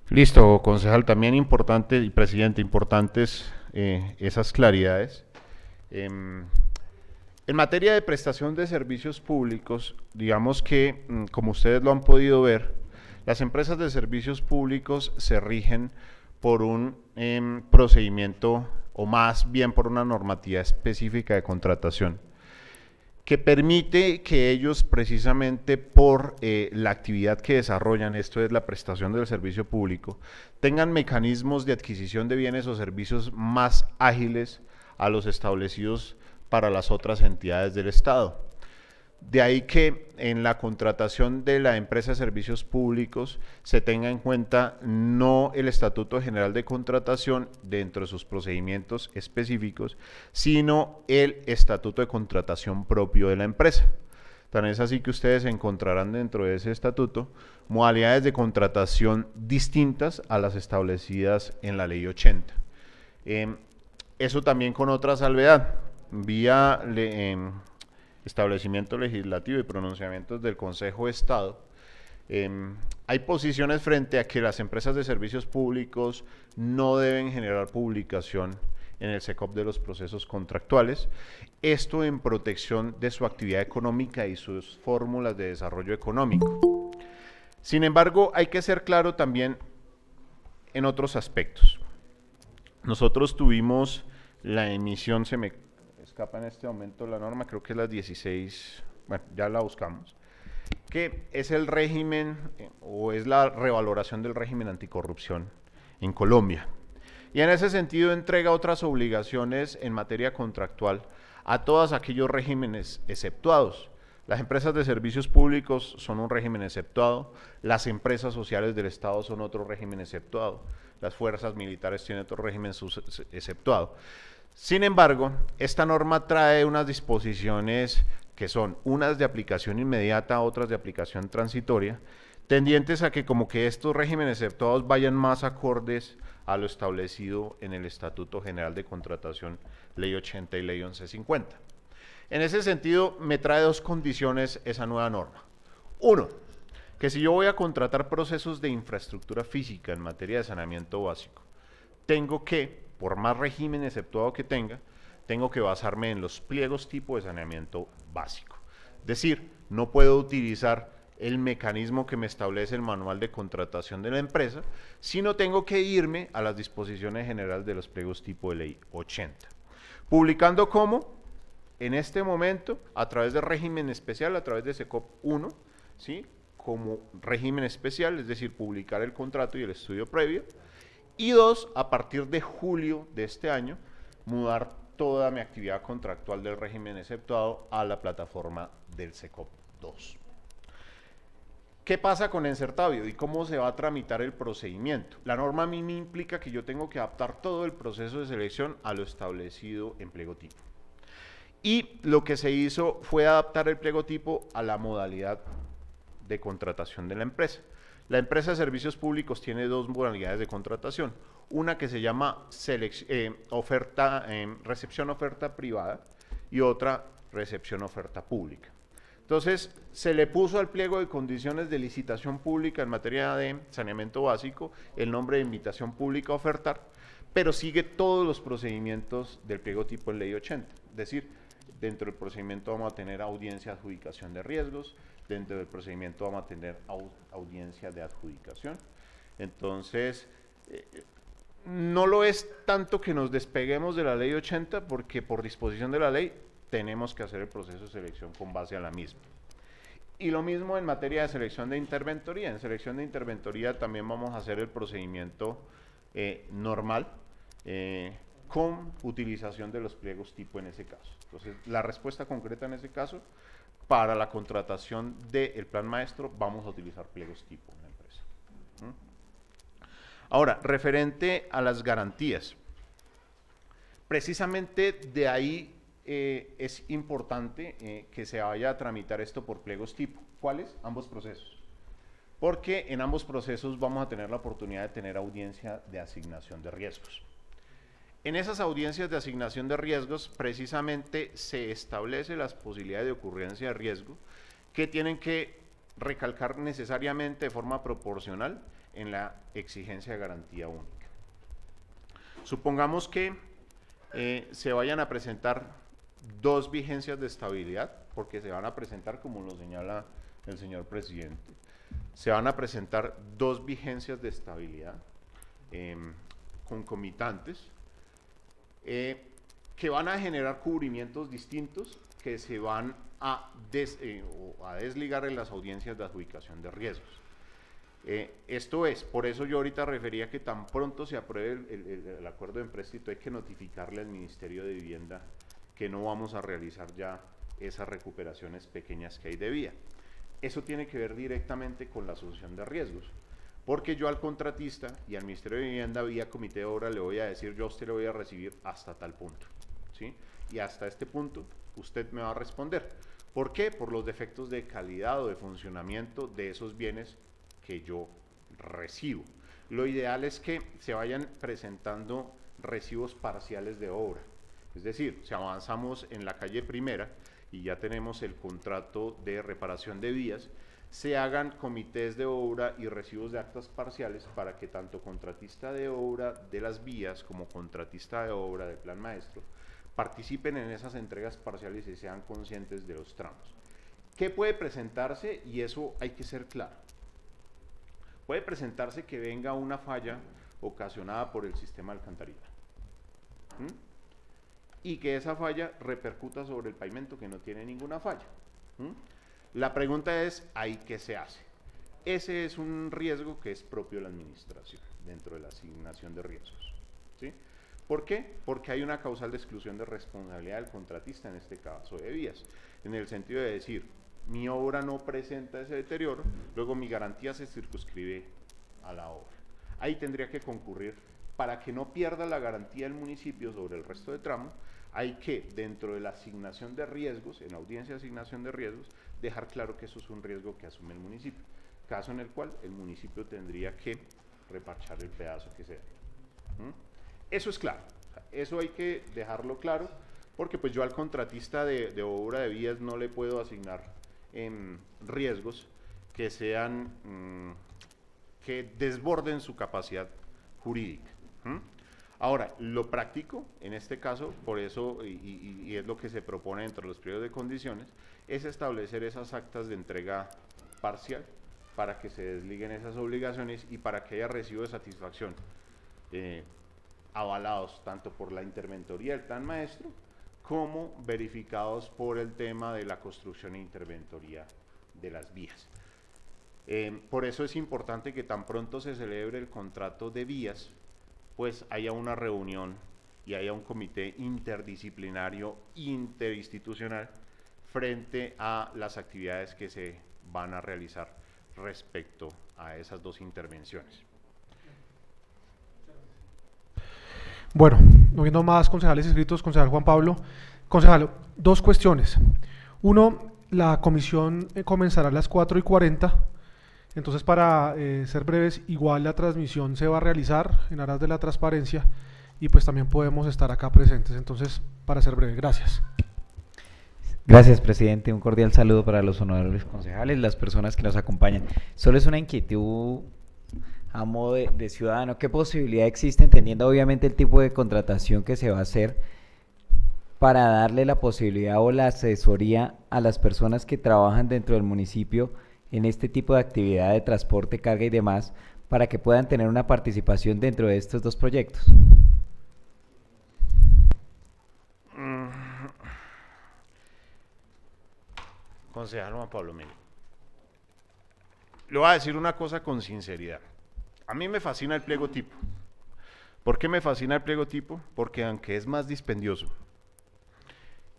Listo, concejal, también importante y presidente, importantes esas claridades. En materia de prestación de servicios públicos, digamos que, como ustedes lo han podido ver, las empresas de servicios públicos se rigen por un procedimiento, o más bien por una normativa específica de contratación, que permite que ellos, precisamente por la actividad que desarrollan, esto es la prestación del servicio público, tengan mecanismos de adquisición de bienes o servicios más ágiles a los establecidos para las otras entidades del Estado. De ahí que en la contratación de la empresa de servicios públicos se tenga en cuenta no el Estatuto General de Contratación dentro de sus procedimientos específicos, sino el Estatuto de Contratación propio de la empresa. Tan es así que ustedes encontrarán dentro de ese estatuto modalidades de contratación distintas a las establecidas en la Ley 80. Eso también con otra salvedad, vía establecimiento legislativo y pronunciamientos del Consejo de Estado, hay posiciones frente a que las empresas de servicios públicos no deben generar publicación en el SECOP de los procesos contractuales, esto en protección de su actividad económica y sus fórmulas de desarrollo económico. Sin embargo, hay que ser claro también en otros aspectos. Nosotros tuvimos la emisión, se me escapa en este momento la norma, creo que es la 16, bueno, ya la buscamos, que es el régimen o es la revaloración del régimen anticorrupción en Colombia. Y en ese sentido entrega otras obligaciones en materia contractual a todos aquellos regímenes exceptuados. Las empresas de servicios públicos son un régimen exceptuado, las empresas sociales del Estado son otro régimen exceptuado, las fuerzas militares tienen otro régimen exceptuado. Sin embargo, esta norma trae unas disposiciones que son unas de aplicación inmediata, otras de aplicación transitoria, tendientes a que como que estos regímenes exceptuados vayan más acordes a lo establecido en el Estatuto General de Contratación, Ley 80 y Ley 1150. En ese sentido, me trae dos condiciones esa nueva norma. Uno, que si yo voy a contratar procesos de infraestructura física en materia de saneamiento básico, tengo que, por más régimen exceptuado que tenga, tengo que basarme en los pliegos tipo de saneamiento básico. Es decir, no puedo utilizar el mecanismo que me establece el manual de contratación de la empresa, sino tengo que irme a las disposiciones generales de los pliegos tipo de ley 80. Publicando como, en este momento, a través de régimen especial, a través de SECOP 1, ¿sí? Como régimen especial, es decir, publicar el contrato y el estudio previo. Y dos, a partir de julio de este año, mudar toda mi actividad contractual del régimen exceptuado a la plataforma del SECOP 2. ¿Qué pasa con Encertavio y cómo se va a tramitar el procedimiento? La norma a mí me implica que yo tengo que adaptar todo el proceso de selección a lo establecido en pliego tipo. Y lo que se hizo fue adaptar el pliego tipo a la modalidad de contratación de la empresa. La empresa de servicios públicos tiene dos modalidades de contratación. Una que se llama recepción oferta privada y otra recepción oferta pública. Entonces, se le puso al pliego de condiciones de licitación pública en materia de saneamiento básico el nombre de invitación pública a ofertar, pero sigue todos los procedimientos del pliego tipo en ley 80. Es decir, dentro del procedimiento vamos a tener audiencia de adjudicación de riesgos, dentro del procedimiento vamos a tener audiencia de adjudicación. Entonces, no lo es tanto que nos despeguemos de la ley 80 porque por disposición de la ley tenemos que hacer el proceso de selección con base a la misma. Y lo mismo en materia de selección de interventoría. En selección de interventoría también vamos a hacer el procedimiento normal con utilización de los pliegos tipo en ese caso. Entonces, la respuesta concreta en ese caso, para la contratación del plan maestro, vamos a utilizar pliegos tipo en la empresa. Ahora, referente a las garantías. Precisamente de ahí es importante que se vaya a tramitar esto por pliegos tipo. ¿Cuáles? Ambos procesos. Porque en ambos procesos vamos a tener la oportunidad de tener audiencia de asignación de riesgos. En esas audiencias de asignación de riesgos, precisamente se establece las posibilidades de ocurrencia de riesgo que tienen que recalcar necesariamente de forma proporcional en la exigencia de garantía única. Supongamos que se vayan a presentar dos vigencias de estabilidad, porque se van a presentar, como lo señala el señor presidente, se van a presentar dos vigencias de estabilidad concomitantes que van a generar cubrimientos distintos que se van a desligar en las audiencias de adjudicación de riesgos. Esto es, por eso yo ahorita refería que tan pronto se apruebe el acuerdo de empréstito hay que notificarle al Ministerio de Vivienda que no vamos a realizar ya esas recuperaciones pequeñas que hay de vía. Eso tiene que ver directamente con la asociación de riesgos, porque yo al contratista y al Ministerio de Vivienda vía comité de obra le voy a decir, yo a usted le voy a recibir hasta tal punto, ¿sí? Y hasta este punto usted me va a responder. ¿Por qué? Por los defectos de calidad o de funcionamiento de esos bienes que yo recibo. Lo ideal es que se vayan presentando recibos parciales de obra. Es decir, si avanzamos en la calle Primera y ya tenemos el contrato de reparación de vías, se hagan comités de obra y recibos de actas parciales para que tanto contratista de obra de las vías como contratista de obra del plan maestro participen en esas entregas parciales y sean conscientes de los tramos. ¿Qué puede presentarse? Y eso hay que ser claro. Puede presentarse que venga una falla ocasionada por el sistema de alcantarilla. Y que esa falla repercuta sobre el pavimento que no tiene ninguna falla. La pregunta es, ¿ahí qué se hace? Ese es un riesgo que es propio de la administración, dentro de la asignación de riesgos. ¿Sí? ¿Por qué? Porque hay una causal de exclusión de responsabilidad del contratista, en este caso de vías, en el sentido de decir, mi obra no presenta ese deterioro, luego mi garantía se circunscribe a la obra. Ahí tendría que concurrir para que no pierda la garantía del municipio sobre el resto de tramo, hay que, dentro de la asignación de riesgos, en audiencia de asignación de riesgos, dejar claro que eso es un riesgo que asume el municipio, caso en el cual el municipio tendría que reparchar el pedazo que sea. Eso es claro, eso hay que dejarlo claro, porque pues yo al contratista de obra de vías no le puedo asignar riesgos que sean, que desborden su capacidad jurídica. Ahora, lo práctico, en este caso, por eso, y es lo que se propone dentro de los pliegos de condiciones, es establecer esas actas de entrega parcial para que se desliguen esas obligaciones y para que haya recibo de satisfacción avalados tanto por la interventoría del plan maestro como verificados por el tema de la construcción e interventoría de las vías. Por eso es importante que tan pronto se celebre el contrato de vías, pues haya una reunión y haya un comité interdisciplinario interinstitucional frente a las actividades que se van a realizar respecto a esas dos intervenciones. Bueno, no viendo más concejales inscritos, concejal Juan Pablo. Concejal, dos cuestiones. Uno, la comisión comenzará a las 4:40. Entonces, para ser breves, igual la transmisión se va a realizar en aras de la transparencia y pues también podemos estar acá presentes. Entonces, para ser breve, gracias. Gracias, presidente. Un cordial saludo para los honorables concejales, las personas que nos acompañan. Solo es una inquietud a modo de ciudadano. ¿Qué posibilidad existe, entendiendo obviamente el tipo de contratación que se va a hacer, para darle la posibilidad o la asesoría a las personas que trabajan dentro del municipio en este tipo de actividad de transporte, carga y demás, para que puedan tener una participación dentro de estos dos proyectos? Concejal Juan Pablo, mire, le voy a decir una cosa con sinceridad. A mí me fascina el pliego tipo. ¿Por qué me fascina el pliego tipo? Porque aunque es más dispendioso,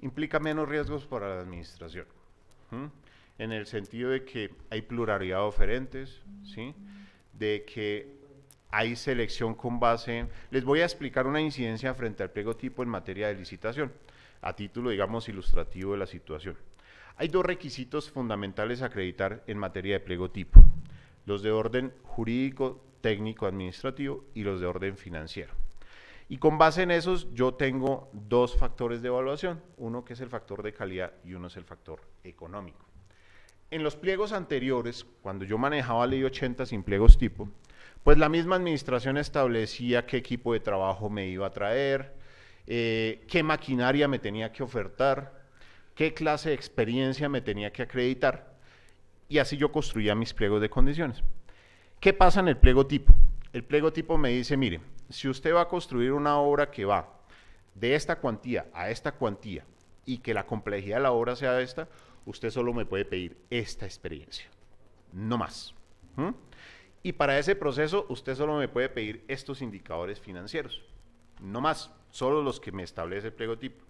implica menos riesgos para la administración. En el sentido de que hay pluralidad de oferentes, ¿sí? De que hay selección con base. Les voy a explicar una incidencia frente al pliego tipo en materia de licitación, a título, digamos, ilustrativo de la situación. Hay dos requisitos fundamentales a acreditar en materia de pliego tipo: los de orden jurídico, técnico, administrativo y los de orden financiero. Y con base en esos yo tengo dos factores de evaluación, uno que es el factor de calidad y uno es el factor económico. En los pliegos anteriores, cuando yo manejaba ley 80 sin pliegos tipo, pues la misma administración establecía qué equipo de trabajo me iba a traer, qué maquinaria me tenía que ofertar, qué clase de experiencia me tenía que acreditar, y así yo construía mis pliegos de condiciones. ¿Qué pasa en el pliego tipo? El pliego tipo me dice, mire, si usted va a construir una obra que va de esta cuantía a esta cuantía y que la complejidad de la obra sea esta, usted solo me puede pedir esta experiencia, no más. Y para ese proceso usted solo me puede pedir estos indicadores financieros, no más, solo los que me establece el pliego tipo.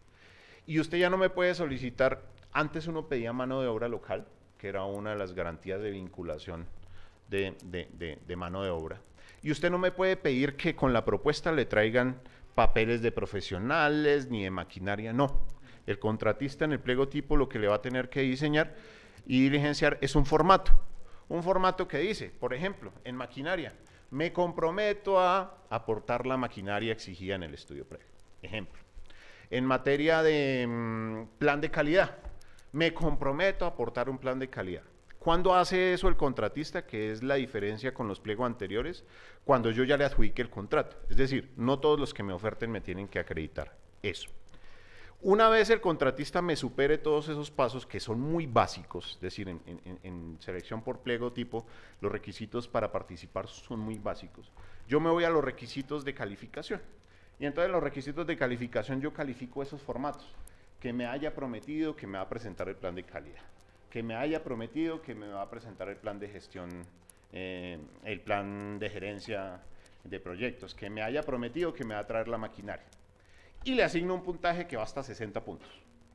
Y usted ya no me puede solicitar, antes uno pedía mano de obra local, que era una de las garantías de vinculación de mano de obra, y usted no me puede pedir que con la propuesta le traigan papeles de profesionales ni de maquinaria, no. El contratista en el pliego tipo lo que le va a tener que diseñar y diligenciar es un formato que dice, por ejemplo, en maquinaria, me comprometo a aportar la maquinaria exigida en el estudio previo, ejemplo. En materia de plan de calidad, me comprometo a aportar un plan de calidad. ¿Cuándo hace eso el contratista? Que es la diferencia con los pliegos anteriores, cuando yo ya le adjudique el contrato. Es decir, no todos los que me oferten me tienen que acreditar eso. Una vez el contratista me supere todos esos pasos que son muy básicos, es decir, en selección por pliego tipo, los requisitos para participar son muy básicos. Yo me voy a los requisitos de calificación. Y entonces los requisitos de calificación yo califico esos formatos. Que me haya prometido que me va a presentar el plan de calidad. Que me haya prometido que me va a presentar el plan de gestión, el plan de gerencia de proyectos. Que me haya prometido que me va a traer la maquinaria. Y le asigno un puntaje que va hasta 60 puntos,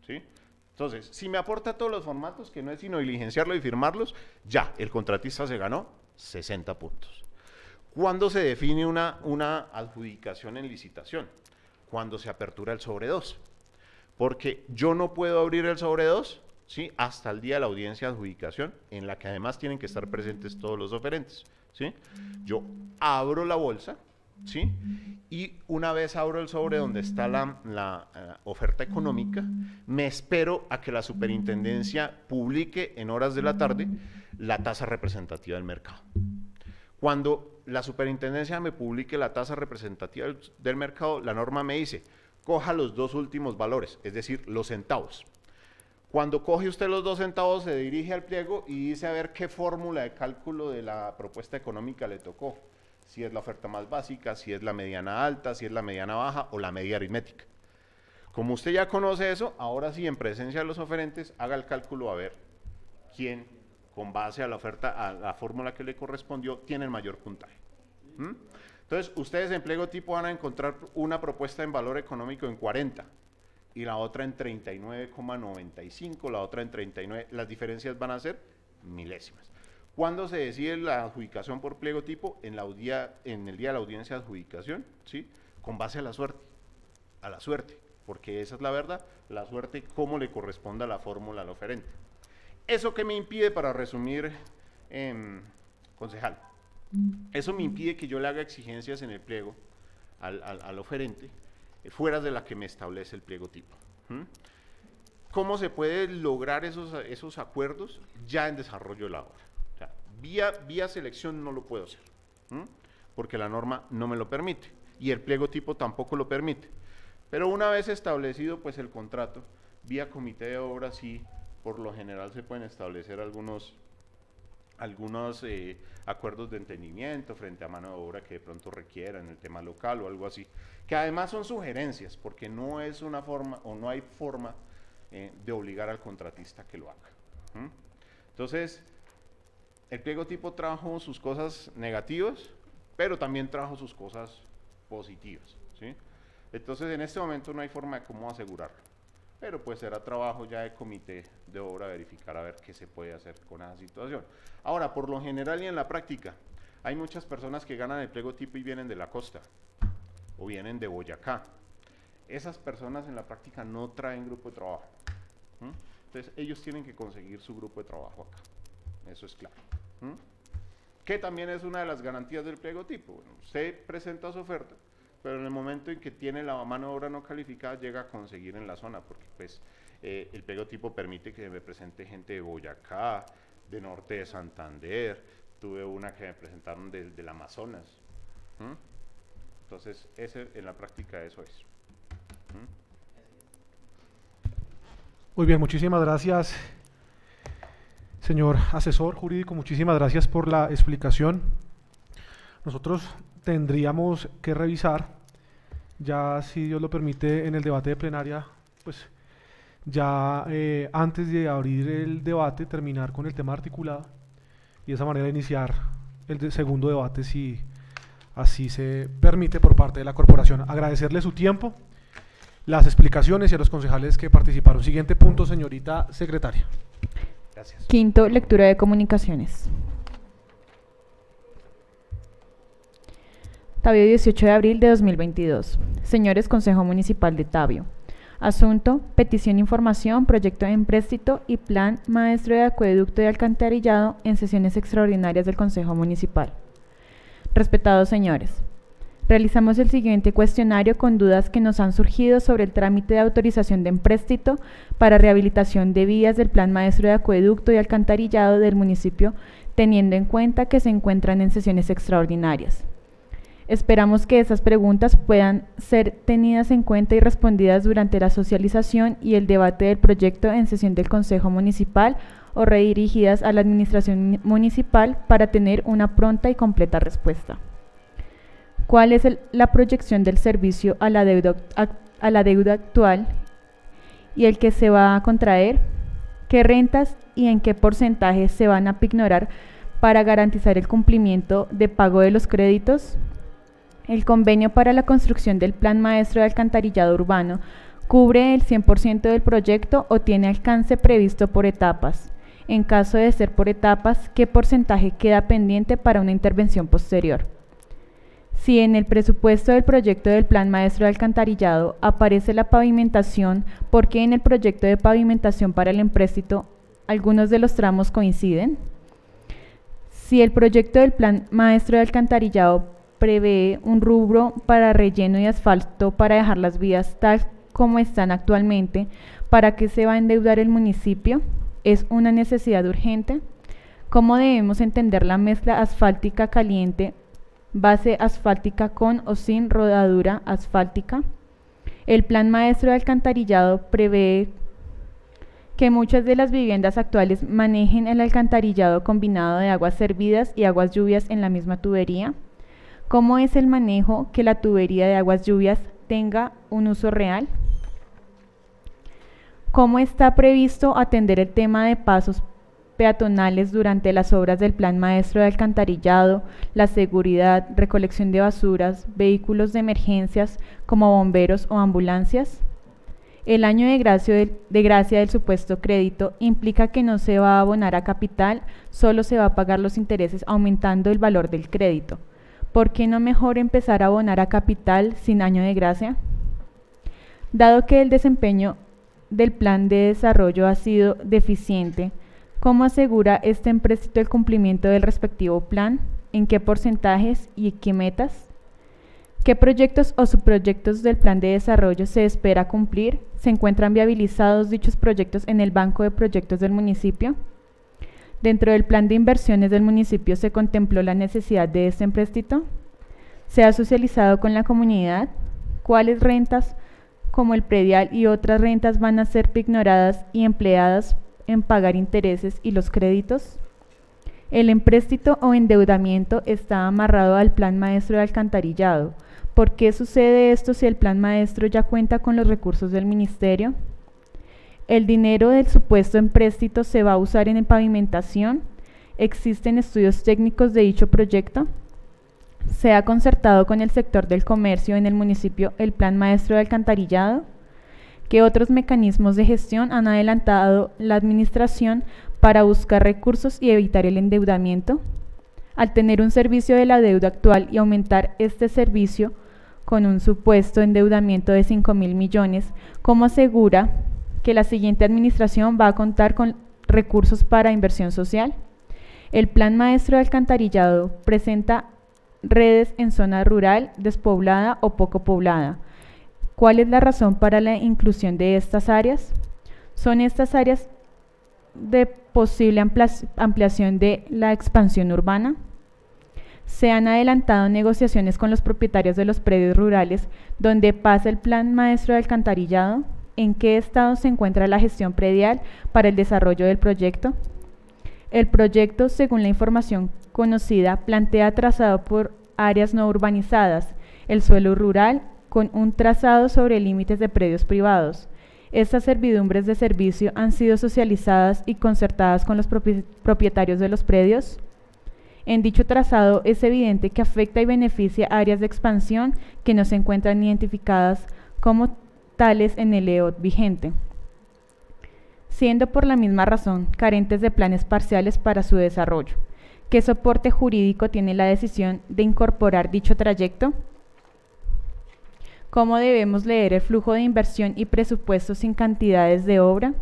¿sí? Entonces, si me aporta todos los formatos, que no es sino diligenciarlo y firmarlos, ya, el contratista se ganó 60 puntos. ¿Cuándo se define una adjudicación en licitación? Cuando se apertura el sobre 2. Porque yo no puedo abrir el sobre 2, ¿sí?, hasta el día de la audiencia de adjudicación, en la que además tienen que estar presentes todos los oferentes, ¿sí? Yo abro la bolsa, ¿sí?, y una vez abro el sobre donde está la oferta económica, me espero a que la superintendencia publique en horas de la tarde la tasa representativa del mercado. Cuando la superintendencia me publique la tasa representativa del mercado, la norma me dice, coja los dos últimos valores, es decir, los centavos. Cuando coge usted los 2 centavos, se dirige al pliego y dice a ver qué fórmula de cálculo de la propuesta económica le tocó. Si es la oferta más básica, si es la mediana alta, si es la mediana baja o la media aritmética. Como usted ya conoce eso, ahora sí, en presencia de los oferentes, haga el cálculo a ver quién, con base a la oferta, a la fórmula que le correspondió, tiene el mayor puntaje. Entonces, ustedes en pliego tipo van a encontrar una propuesta en valor económico en 40 y la otra en 39,95, la otra en 39, las diferencias van a ser milésimas. ¿Cuándo se decide la adjudicación por pliego tipo? En el día de la audiencia de adjudicación, ¿sí?, con base a la suerte, porque esa es la verdad, la suerte como le corresponda la fórmula al oferente. ¿Eso qué me impide, para resumir, concejal? Eso me impide que yo le haga exigencias en el pliego al oferente, fuera de la que me establece el pliego tipo. ¿Cómo se puede lograr esos acuerdos? Ya en desarrollo de la obra. O sea, vía selección no lo puedo hacer, porque la norma no me lo permite y el pliego tipo tampoco lo permite. Pero una vez establecido pues el contrato, vía comité de obra sí, por lo general se pueden establecer algunos acuerdos de entendimiento frente a mano de obra que de pronto requieran el tema local o algo así, que además son sugerencias, porque no es una forma o no hay forma de obligar al contratista que lo haga. Entonces, el pliego tipo trajo sus cosas negativas, pero también trajo sus cosas positivas, ¿sí? Entonces, en este momento no hay forma de cómo asegurarlo, pero pues será trabajo ya de comité de obra verificar a ver qué se puede hacer con esa situación. Ahora, por lo general y en la práctica, hay muchas personas que ganan el pliego tipo y vienen de la costa o vienen de Boyacá. Esas personas en la práctica no traen grupo de trabajo. Entonces, ellos tienen que conseguir su grupo de trabajo acá. Eso es claro. Que también es una de las garantías del pliego tipo. Bueno, usted presenta su oferta, pero en el momento en que tiene la mano de obra no calificada, llega a conseguir en la zona, porque pues el pliego tipo permite que me presente gente de Boyacá, de norte de Santander, tuve una que me presentaron del Amazonas. Entonces, en la práctica eso es. Muy bien, muchísimas gracias, señor asesor jurídico, muchísimas gracias por la explicación. Nosotros tendríamos que revisar, ya si Dios lo permite, en el debate de plenaria, pues ya antes de abrir el debate, terminar con el tema articulado y de esa manera iniciar el segundo debate, si así se permite por parte de la corporación. Agradecerle su tiempo, las explicaciones y a los concejales que participaron. Siguiente punto, señorita secretaria. Gracias. Quinto, lectura de comunicaciones. Tabio, 18 de abril de 2022. Señores Consejo Municipal de Tabio. Asunto: petición, información, proyecto de empréstito y plan maestro de acueducto y alcantarillado en sesiones extraordinarias del Consejo Municipal. Respetados señores, realizamos el siguiente cuestionario con dudas que nos han surgido sobre el trámite de autorización de empréstito para rehabilitación de vías del plan maestro de acueducto y alcantarillado del municipio, teniendo en cuenta que se encuentran en sesiones extraordinarias. Esperamos que esas preguntas puedan ser tenidas en cuenta y respondidas durante la socialización y el debate del proyecto en sesión del Consejo Municipal o redirigidas a la Administración Municipal para tener una pronta y completa respuesta. ¿Cuál es la proyección del servicio a la deuda actual y el que se va a contraer? ¿Qué rentas y en qué porcentaje se van a pignorar para garantizar el cumplimiento de pago de los créditos? ¿El convenio para la construcción del Plan Maestro de Alcantarillado Urbano cubre el 100% del proyecto o tiene alcance previsto por etapas? En caso de ser por etapas, ¿qué porcentaje queda pendiente para una intervención posterior? Si en el presupuesto del proyecto del Plan Maestro de Alcantarillado aparece la pavimentación, ¿por qué en el proyecto de pavimentación para el empréstito algunos de los tramos coinciden? Si el proyecto del Plan Maestro de Alcantarillado prevé un rubro para relleno y asfalto para dejar las vías tal como están actualmente, ¿para qué se va a endeudar el municipio? ¿Es una necesidad urgente? ¿Cómo debemos entender la mezcla asfáltica caliente, base asfáltica con o sin rodadura asfáltica? El Plan Maestro de Alcantarillado prevé que muchas de las viviendas actuales manejen el alcantarillado combinado de aguas servidas y aguas lluvias en la misma tubería. ¿Cómo es el manejo que la tubería de aguas lluvias tenga un uso real? ¿Cómo está previsto atender el tema de pasos peatonales durante las obras del Plan Maestro de Alcantarillado, la seguridad, recolección de basuras, vehículos de emergencias como bomberos o ambulancias? El año de gracia del supuesto crédito implica que no se va a abonar a capital, solo se va a pagar los intereses aumentando el valor del crédito. ¿Por qué no mejor empezar a abonar a capital sin año de gracia? Dado que el desempeño del plan de desarrollo ha sido deficiente, ¿cómo asegura este empréstito el cumplimiento del respectivo plan? ¿En qué porcentajes y qué metas? ¿Qué proyectos o subproyectos del plan de desarrollo se espera cumplir? ¿Se encuentran viabilizados dichos proyectos en el banco de proyectos del municipio? ¿Dentro del plan de inversiones del municipio se contempló la necesidad de este empréstito? ¿Se ha socializado con la comunidad? ¿Cuáles rentas, como el predial y otras rentas, van a ser ignoradas y empleadas en pagar intereses y los créditos? El empréstito o endeudamiento está amarrado al Plan Maestro de Alcantarillado. ¿Por qué sucede esto si el Plan Maestro ya cuenta con los recursos del ministerio? ¿El dinero del supuesto empréstito se va a usar en pavimentación? ¿Existen estudios técnicos de dicho proyecto? ¿Se ha concertado con el sector del comercio en el municipio el Plan Maestro de Alcantarillado? ¿Qué otros mecanismos de gestión han adelantado la administración para buscar recursos y evitar el endeudamiento? Al tener un servicio de la deuda actual y aumentar este servicio con un supuesto endeudamiento de 5.000 millones, ¿cómo asegura que la siguiente administración va a contar con recursos para inversión social? El Plan Maestro de Alcantarillado presenta redes en zona rural, despoblada o poco poblada. ¿Cuál es la razón para la inclusión de estas áreas? ¿Son estas áreas de posible ampliación de la expansión urbana? ¿Se han adelantado negociaciones con los propietarios de los predios rurales donde pasa el Plan Maestro de Alcantarillado? ¿En qué estado se encuentra la gestión predial para el desarrollo del proyecto? El proyecto, según la información conocida, plantea trazado por áreas no urbanizadas, el suelo rural, con un trazado sobre límites de predios privados. Estas servidumbres de servicio han sido socializadas y concertadas con los propietarios de los predios. En dicho trazado es evidente que afecta y beneficia áreas de expansión que no se encuentran identificadas como tales en el EOT vigente, siendo por la misma razón carentes de planes parciales para su desarrollo. ¿Qué soporte jurídico tiene la decisión de incorporar dicho trayecto? ¿Cómo debemos leer el flujo de inversión y presupuesto sin cantidades de obra?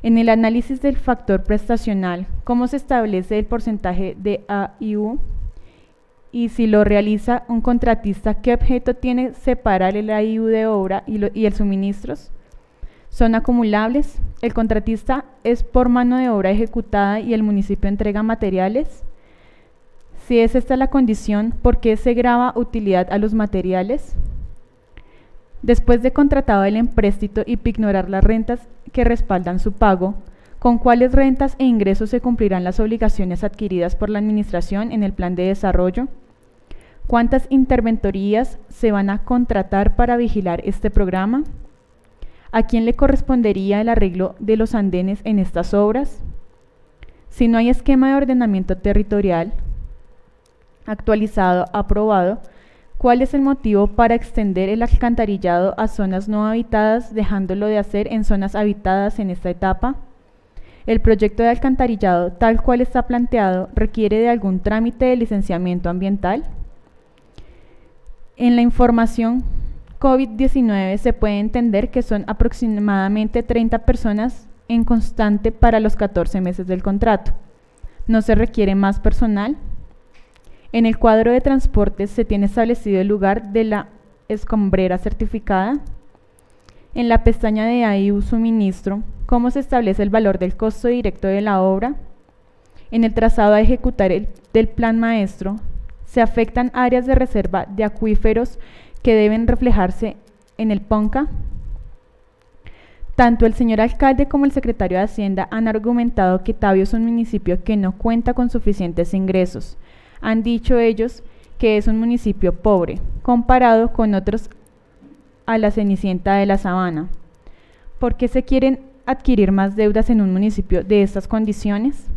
En el análisis del factor prestacional, ¿cómo se establece el porcentaje de A y U? Y si lo realiza un contratista, ¿qué objeto tiene separar el A y U de obra y el suministros? ¿Son acumulables? ¿El contratista es por mano de obra ejecutada y el municipio entrega materiales? Si es esta la condición, ¿por qué se grava utilidad a los materiales? Después de contratado el empréstito y ignorar las rentas que respaldan su pago, ¿con cuáles rentas e ingresos se cumplirán las obligaciones adquiridas por la administración en el plan de desarrollo? ¿Cuántas interventorías se van a contratar para vigilar este programa? ¿A quién le correspondería el arreglo de los andenes en estas obras? Si no hay esquema de ordenamiento territorial actualizado, aprobado, ¿cuál es el motivo para extender el alcantarillado a zonas no habitadas, dejándolo de hacer en zonas habitadas en esta etapa? ¿El proyecto de alcantarillado, tal cual está planteado, requiere de algún trámite de licenciamiento ambiental? En la información COVID-19 se puede entender que son aproximadamente 30 personas en constante para los 14 meses del contrato. No se requiere más personal. En el cuadro de transportes se tiene establecido el lugar de la escombrera certificada. En la pestaña de AIU suministro, cómo se establece el valor del costo directo de la obra. En el trazado a ejecutar del plan maestro, se afectan áreas de reserva de acuíferos que deben reflejarse en el PONCA. Tanto el señor alcalde como el secretario de Hacienda han argumentado que Tabio es un municipio que no cuenta con suficientes ingresos. Han dicho ellos que es un municipio pobre, comparado con otros a la Cenicienta de la Sabana. ¿Por qué se quieren adquirir más deudas en un municipio de estas condiciones?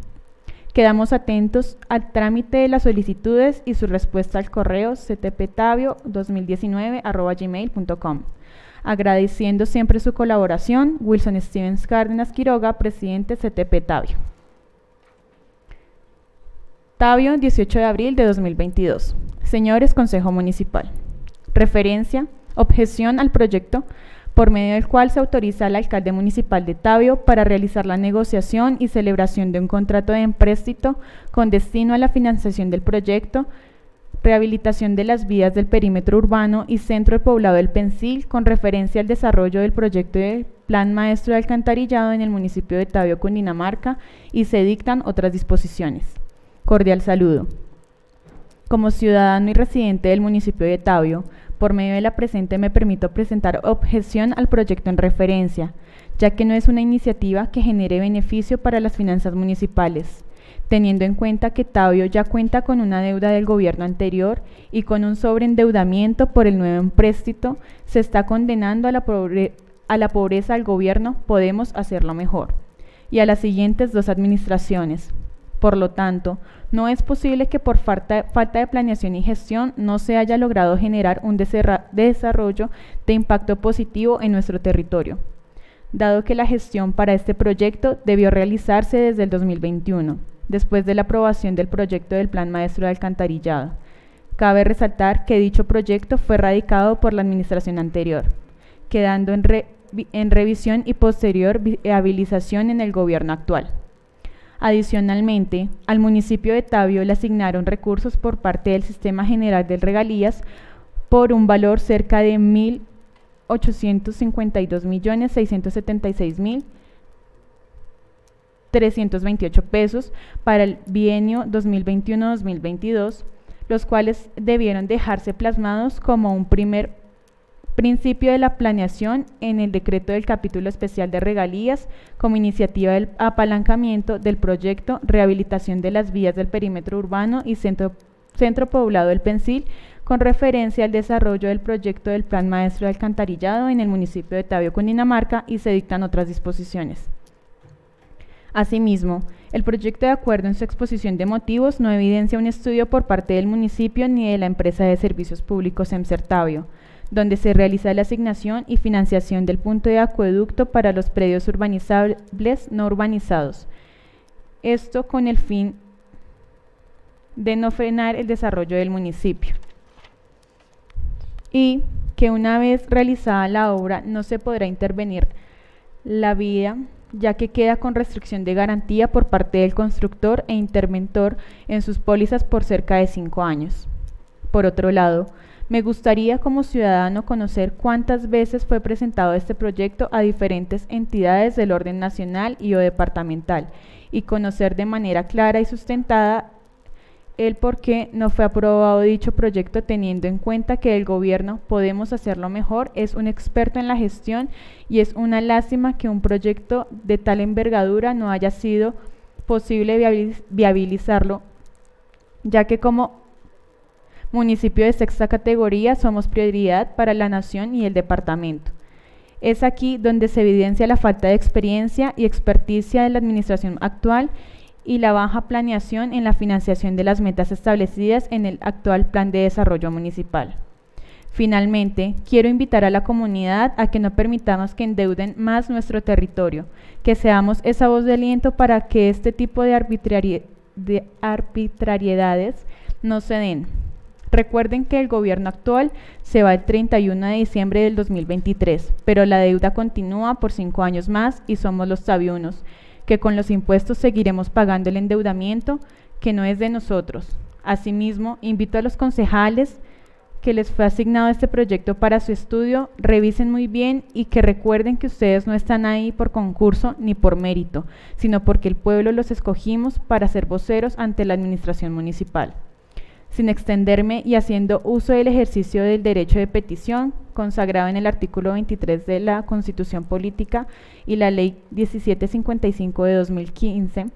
Quedamos atentos al trámite de las solicitudes y su respuesta al correo ctptabio2019@gmail.com. Agradeciendo siempre su colaboración, Wilson Stevens Cárdenas Quiroga, presidente CTP Tabio. Tabio, 18 de abril de 2022. Señores Consejo Municipal. Referencia, objeción al proyecto por medio del cual se autoriza al alcalde municipal de Tabio para realizar la negociación y celebración de un contrato de empréstito con destino a la financiación del proyecto, rehabilitación de las vías del perímetro urbano y centro del poblado del Pensil con referencia al desarrollo del proyecto del Plan Maestro de Alcantarillado en el municipio de Tabio, Cundinamarca, y se dictan otras disposiciones. Cordial saludo. Como ciudadano y residente del municipio de Tabio, por medio de la presente me permito presentar objeción al proyecto en referencia, ya que no es una iniciativa que genere beneficio para las finanzas municipales, teniendo en cuenta que Tabio ya cuenta con una deuda del gobierno anterior y con un sobreendeudamiento por el nuevo empréstito, se está condenando a la pobreza al gobierno Podemos Hacerlo Mejor y a las siguientes dos administraciones. Por lo tanto, no es posible que por falta de planeación y gestión no se haya logrado generar un desarrollo de impacto positivo en nuestro territorio, dado que la gestión para este proyecto debió realizarse desde el 2021, después de la aprobación del proyecto del Plan Maestro de Alcantarillado. Cabe resaltar que dicho proyecto fue radicado por la administración anterior, quedando en revisión y posterior viabilización en el gobierno actual. Adicionalmente, al municipio de Tabio le asignaron recursos por parte del Sistema General de Regalías por un valor cerca de 1.852.676.328 pesos para el bienio 2021-2022, los cuales debieron dejarse plasmados como un primer principio de la planeación en el decreto del capítulo especial de regalías como iniciativa del apalancamiento del proyecto Rehabilitación de las vías del perímetro urbano y centro poblado del Pensil con referencia al desarrollo del proyecto del Plan Maestro de Alcantarillado en el municipio de Tabio, Cundinamarca, y se dictan otras disposiciones. Asimismo, el proyecto de acuerdo en su exposición de motivos no evidencia un estudio por parte del municipio ni de la empresa de servicios públicos EMSER Tabio, donde se realiza la asignación y financiación del punto de acueducto para los predios urbanizables no urbanizados. Esto con el fin de no frenar el desarrollo del municipio. Y que una vez realizada la obra no se podrá intervenir la vía, ya que queda con restricción de garantía por parte del constructor e interventor en sus pólizas por cerca de 5 años. Por otro lado, me gustaría como ciudadano conocer cuántas veces fue presentado este proyecto a diferentes entidades del orden nacional y o departamental y conocer de manera clara y sustentada el por qué no fue aprobado dicho proyecto, teniendo en cuenta que el gobierno Podemos Hacerlo Mejor es un experto en la gestión y es una lástima que un proyecto de tal envergadura no haya sido posible viabilizarlo, ya que como municipio de sexta categoría somos prioridad para la nación y el departamento. Es aquí donde se evidencia la falta de experiencia y experticia de la administración actual y la baja planeación en la financiación de las metas establecidas en el actual Plan de Desarrollo Municipal. Finalmente, quiero invitar a la comunidad a que no permitamos que endeuden más nuestro territorio, que seamos esa voz de aliento para que este tipo de arbitrariedades no se den. Recuerden que el gobierno actual se va el 31 de diciembre del 2023, pero la deuda continúa por 5 años más y somos los sabiunos, que con los impuestos seguiremos pagando el endeudamiento que no es de nosotros. Asimismo, invito a los concejales que les fue asignado este proyecto para su estudio, revisen muy bien y que recuerden que ustedes no están ahí por concurso ni por mérito, sino porque el pueblo los escogimos para ser voceros ante la administración municipal. Sin extenderme y haciendo uso del ejercicio del derecho de petición, consagrado en el artículo 23 de la Constitución Política y la Ley 1755 de 2015,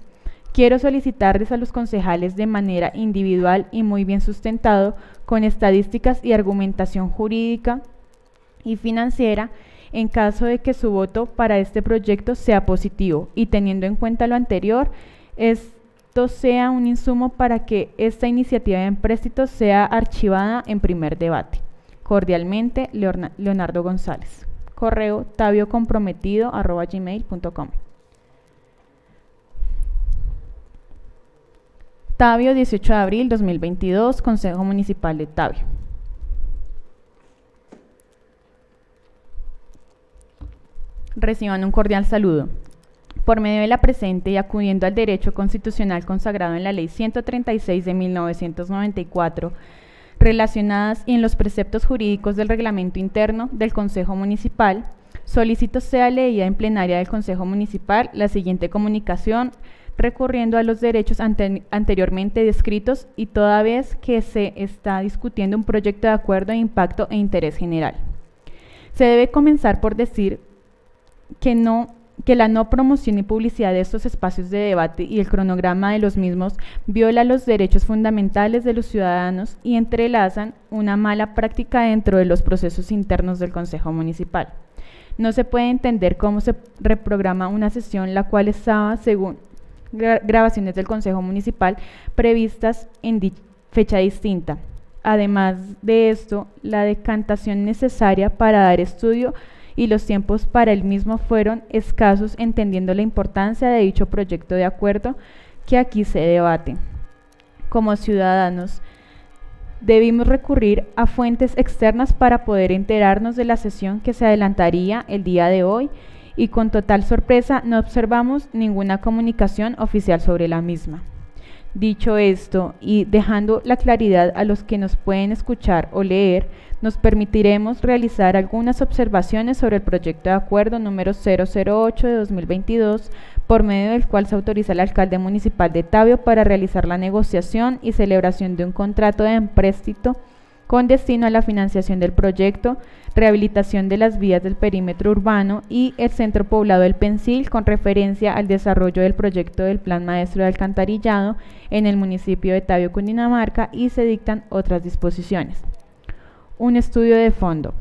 quiero solicitarles a los concejales de manera individual y muy bien sustentado, con estadísticas y argumentación jurídica y financiera, en caso de que su voto para este proyecto sea positivo y teniendo en cuenta lo anterior, esto sea un insumo para que esta iniciativa de empréstito sea archivada en primer debate. Cordialmente, Leonardo González. Correo tabiocomprometido@gmail.com. Tabio, 18 de abril 2022, Consejo Municipal de Tabio. Reciban un cordial saludo. Por medio de la presente y acudiendo al derecho constitucional consagrado en la Ley 136 de 1994, relacionadas y en los preceptos jurídicos del reglamento interno del Consejo Municipal, solicito sea leída en plenaria del Consejo Municipal la siguiente comunicación, recurriendo a los derechos anteriormente descritos y toda vez que se está discutiendo un proyecto de acuerdo de impacto e interés general. Se debe comenzar por decir que la no promoción y publicidad de estos espacios de debate y el cronograma de los mismos viola los derechos fundamentales de los ciudadanos y entrelazan una mala práctica dentro de los procesos internos del Consejo Municipal. No se puede entender cómo se reprograma una sesión la cual estaba, según grabaciones del Consejo Municipal, previstas en fecha distinta. Además de esto, la decantación necesaria para dar estudio y los tiempos para el mismo fueron escasos, entendiendo la importancia de dicho proyecto de acuerdo que aquí se debate. Como ciudadanos, debimos recurrir a fuentes externas para poder enterarnos de la sesión que se adelantaría el día de hoy y con total sorpresa no observamos ninguna comunicación oficial sobre la misma. Dicho esto y dejando la claridad a los que nos pueden escuchar o leer, nos permitiremos realizar algunas observaciones sobre el proyecto de acuerdo número 008 de 2022, por medio del cual se autoriza al alcalde municipal de Tabio para realizar la negociación y celebración de un contrato de empréstito con destino a la financiación del proyecto, rehabilitación de las vías del perímetro urbano y el centro poblado del Pensil con referencia al desarrollo del proyecto del Plan Maestro de Alcantarillado en el municipio de Tabio, Cundinamarca, y se dictan otras disposiciones. Un estudio de fondo.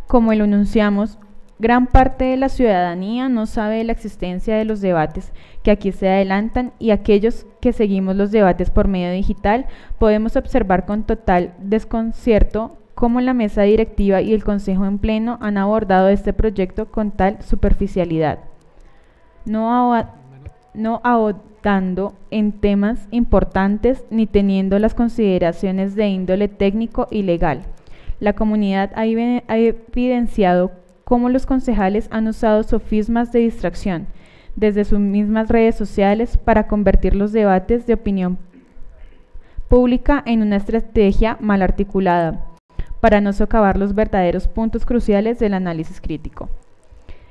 Como lo enunciamos, gran parte de la ciudadanía no sabe de la existencia de los debates que aquí se adelantan y aquellos que seguimos los debates por medio digital podemos observar con total desconcierto cómo la mesa directiva y el consejo en pleno han abordado este proyecto con tal superficialidad, no ahondando en temas importantes ni teniendo las consideraciones de índole técnico y legal. La comunidad ha evidenciado cómo los concejales han usado sofismas de distracción desde sus mismas redes sociales para convertir los debates de opinión pública en una estrategia mal articulada, para no socavar los verdaderos puntos cruciales del análisis crítico.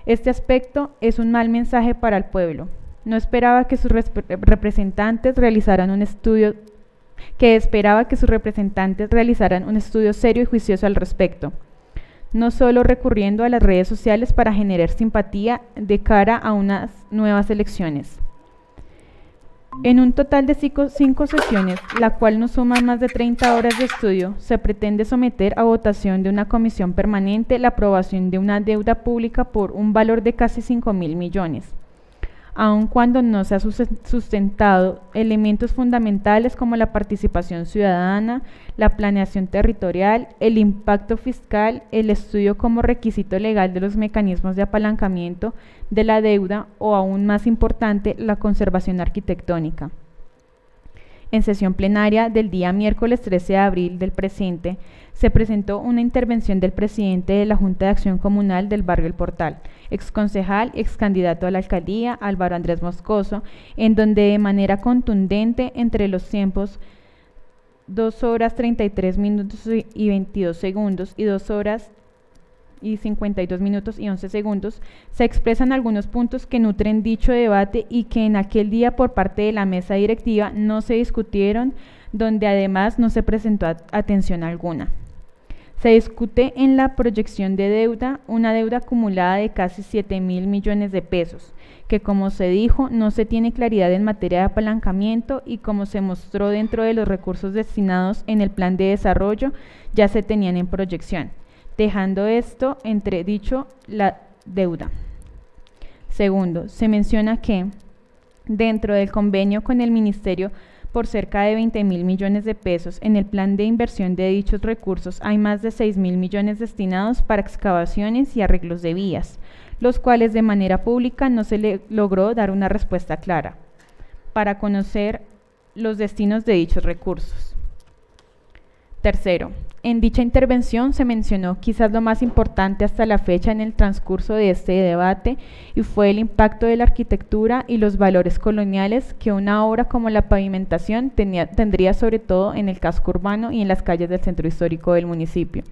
Este aspecto es un mal mensaje para el pueblo. No esperaba que sus representantes realizaran un estudio serio y juicioso al respecto, no solo recurriendo a las redes sociales para generar simpatía de cara a unas nuevas elecciones. En un total de 5 sesiones, la cual no suma más de 30 horas de estudio, se pretende someter a votación de una comisión permanente la aprobación de una deuda pública por un valor de casi 5.000 millones. Aun cuando no se ha sustentado elementos fundamentales como la participación ciudadana, la planeación territorial, el impacto fiscal, el estudio como requisito legal de los mecanismos de apalancamiento de la deuda o, aún más importante, la conservación arquitectónica. en sesión plenaria del día miércoles 13 de abril del presente, se presentó una intervención del presidente de la Junta de Acción Comunal del barrio El Portal, exconcejal y excandidato a la alcaldía, Álvaro Andrés Moscoso, en donde de manera contundente entre los tiempos 2 horas 33 minutos y 22 segundos y 2 horas y 52 minutos y 11 segundos, se expresan algunos puntos que nutren dicho debate y que en aquel día por parte de la mesa directiva no se discutieron, donde además no se presentó atención alguna. Se discute en la proyección de deuda, una deuda acumulada de casi 7.000 millones de pesos, que como se dijo, no se tiene claridad en materia de apalancamiento y como se mostró dentro de los recursos destinados en el plan de desarrollo, ya se tenían en proyección, dejando esto entredicho la deuda. Segundo, se menciona que dentro del convenio con el Ministerio por cerca de 20.000 millones de pesos, en el plan de inversión de dichos recursos hay más de 6.000 millones destinados para excavaciones y arreglos de vías, los cuales de manera pública no se le logró dar una respuesta clara para conocer los destinos de dichos recursos. Tercero, en dicha intervención se mencionó quizás lo más importante hasta la fecha en el transcurso de este debate y fue el impacto de la arquitectura y los valores coloniales que una obra como la pavimentación tendría sobre todo en el casco urbano y en las calles del centro histórico del municipio,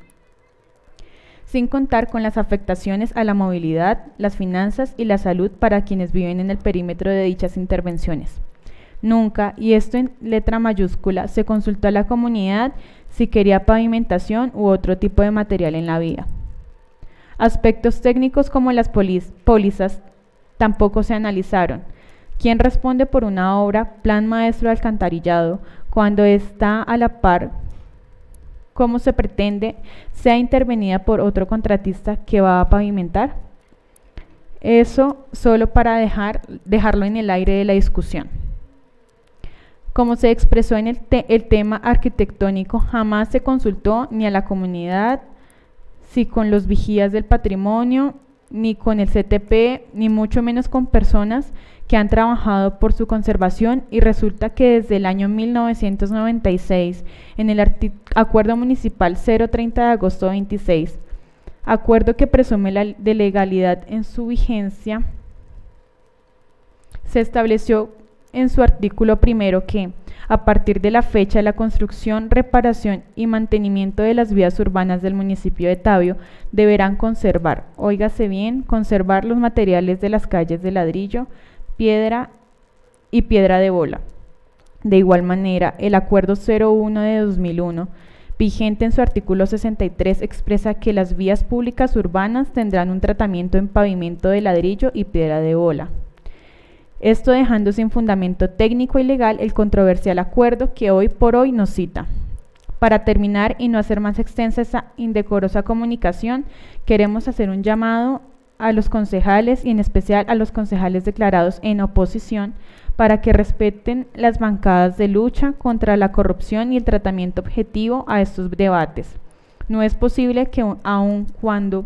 sin contar con las afectaciones a la movilidad, las finanzas y la salud para quienes viven en el perímetro de dichas intervenciones. Nunca, y esto en letra mayúscula, se consultó a la comunidad si quería pavimentación u otro tipo de material en la vía. Aspectos técnicos como las pólizas tampoco se analizaron. ¿Quién responde por una obra, plan maestro de alcantarillado, cuando está a la par? ¿Cómo se pretende sea intervenida por otro contratista que va a pavimentar? Eso solo para dejarlo en el aire de la discusión. Como se expresó en el tema arquitectónico, jamás se consultó ni a la comunidad, si con los vigías del patrimonio, ni con el CTP, ni mucho menos con personas que han trabajado por su conservación, y resulta que desde el año 1996, en el Acuerdo Municipal 030 de agosto 26, acuerdo que presume de legalidad en su vigencia, se estableció en su artículo primero que, a partir de la fecha de la construcción, reparación y mantenimiento de las vías urbanas del municipio de Tabio, deberán conservar, óigase bien, conservar los materiales de las calles de ladrillo, piedra y piedra de bola. De igual manera, el Acuerdo 01 de 2001, vigente en su artículo 63, expresa que las vías públicas urbanas tendrán un tratamiento en pavimento de ladrillo y piedra de bola. Esto dejando sin fundamento técnico y legal el controversial acuerdo que hoy por hoy nos cita. Para terminar y no hacer más extensa esa indecorosa comunicación, queremos hacer un llamado a los concejales y en especial a los concejales declarados en oposición para que respeten las bancadas de lucha contra la corrupción y el tratamiento objetivo a estos debates. No es posible que aun cuando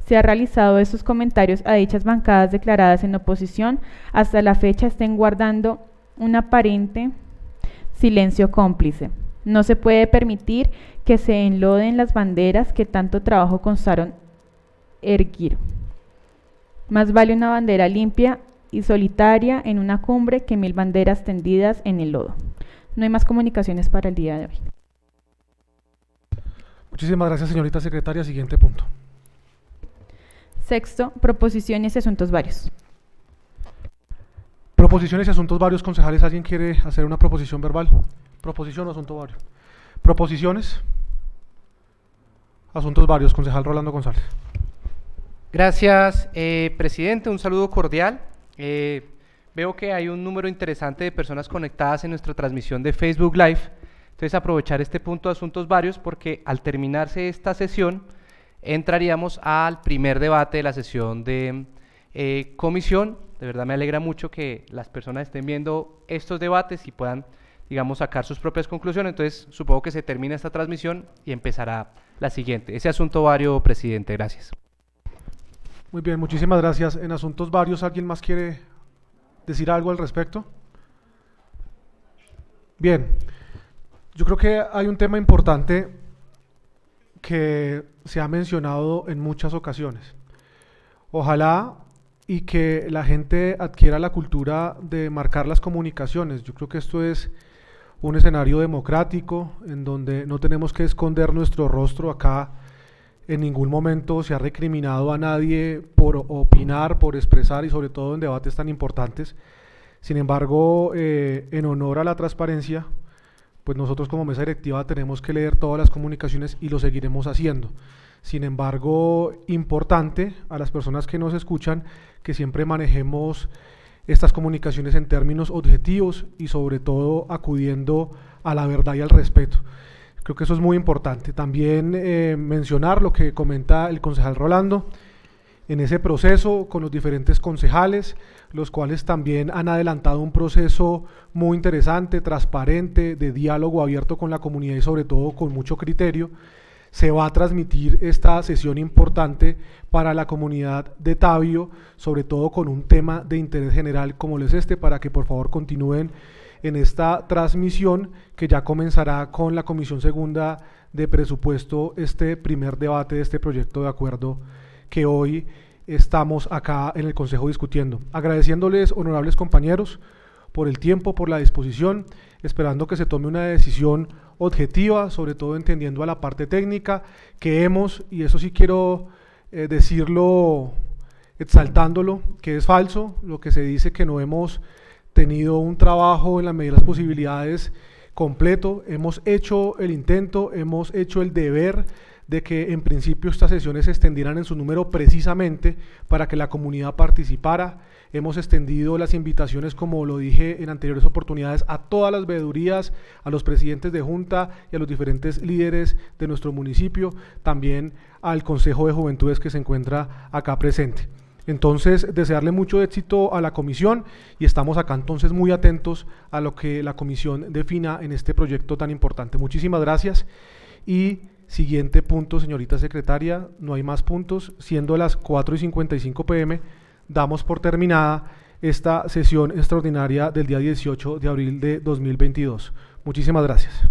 se han realizado estos comentarios a dichas bancadas declaradas en oposición, hasta la fecha estén guardando un aparente silencio cómplice. No se puede permitir que se enloden las banderas que tanto trabajo costaron erguir. Más vale una bandera limpia y solitaria en una cumbre que 1000 banderas tendidas en el lodo. No hay más comunicaciones para el día de hoy. Muchísimas gracias, señorita secretaria. Siguiente punto. Sexto, proposiciones y asuntos varios. Proposiciones y asuntos varios, concejales. ¿Alguien quiere hacer una proposición verbal? Proposición o asunto vario. Proposiciones. Asuntos varios, concejal Rolando González. Gracias, presidente. Un saludo cordial. Veo que hay un número interesante de personas conectadas en nuestra transmisión de Facebook Live. Entonces, aprovechar este punto de asuntos varios porque al terminarse esta sesión, entraríamos al primer debate de la sesión de comisión. De verdad me alegra mucho que las personas estén viendo estos debates y puedan, digamos, sacar sus propias conclusiones. Entonces, supongo que se termina esta transmisión y empezará la siguiente. Ese asunto vario, presidente. Gracias. Muy bien, muchísimas gracias. En asuntos varios, ¿alguien más quiere decir algo al respecto? Bien, yo creo que hay un tema importante que se ha mencionado en muchas ocasiones. Ojalá y que la gente adquiera la cultura de marcar las comunicaciones. Yo creo que esto es un escenario democrático en donde no tenemos que esconder nuestro rostro. Acá en ningún momento se ha recriminado a nadie por opinar, por expresar y sobre todo en debates tan importantes. Sin embargo, en honor a la transparencia, pues nosotros como mesa directiva tenemos que leer todas las comunicaciones y lo seguiremos haciendo. Sin embargo, importante a las personas que nos escuchan que siempre manejemos estas comunicaciones en términos objetivos y sobre todo acudiendo a la verdad y al respeto. Creo que eso es muy importante. También mencionar lo que comenta el concejal Rolando, en ese proceso con los diferentes concejales, los cuales también han adelantado un proceso muy interesante, transparente, de diálogo abierto con la comunidad y sobre todo con mucho criterio. Se va a transmitir esta sesión importante para la comunidad de Tabio, sobre todo con un tema de interés general como lo es este, para que por favor continúen en esta transmisión que ya comenzará con la Comisión Segunda de Presupuesto, este primer debate de este proyecto de acuerdo que hoy estamos acá en el Consejo discutiendo. Agradeciéndoles, honorables compañeros, por el tiempo, por la disposición, esperando que se tome una decisión objetiva, sobre todo entendiendo a la parte técnica que hemos, y eso sí quiero decirlo exaltándolo, que es falso lo que se dice que no hemos tenido un trabajo en la medida de las posibilidades completo. Hemos hecho el intento, hemos hecho el deber de que en principio estas sesiones se extendieran en su número precisamente para que la comunidad participara. Hemos extendido las invitaciones, como lo dije en anteriores oportunidades, a todas las veedurías, a los presidentes de junta y a los diferentes líderes de nuestro municipio, también al Consejo de Juventudes que se encuentra acá presente. Entonces, desearle mucho éxito a la comisión y estamos acá entonces muy atentos a lo que la comisión defina en este proyecto tan importante. Muchísimas gracias. Y siguiente punto, señorita secretaria, no hay más puntos, siendo las 4:55 p.m., damos por terminada esta sesión extraordinaria del día 18 de abril de 2022. Muchísimas gracias.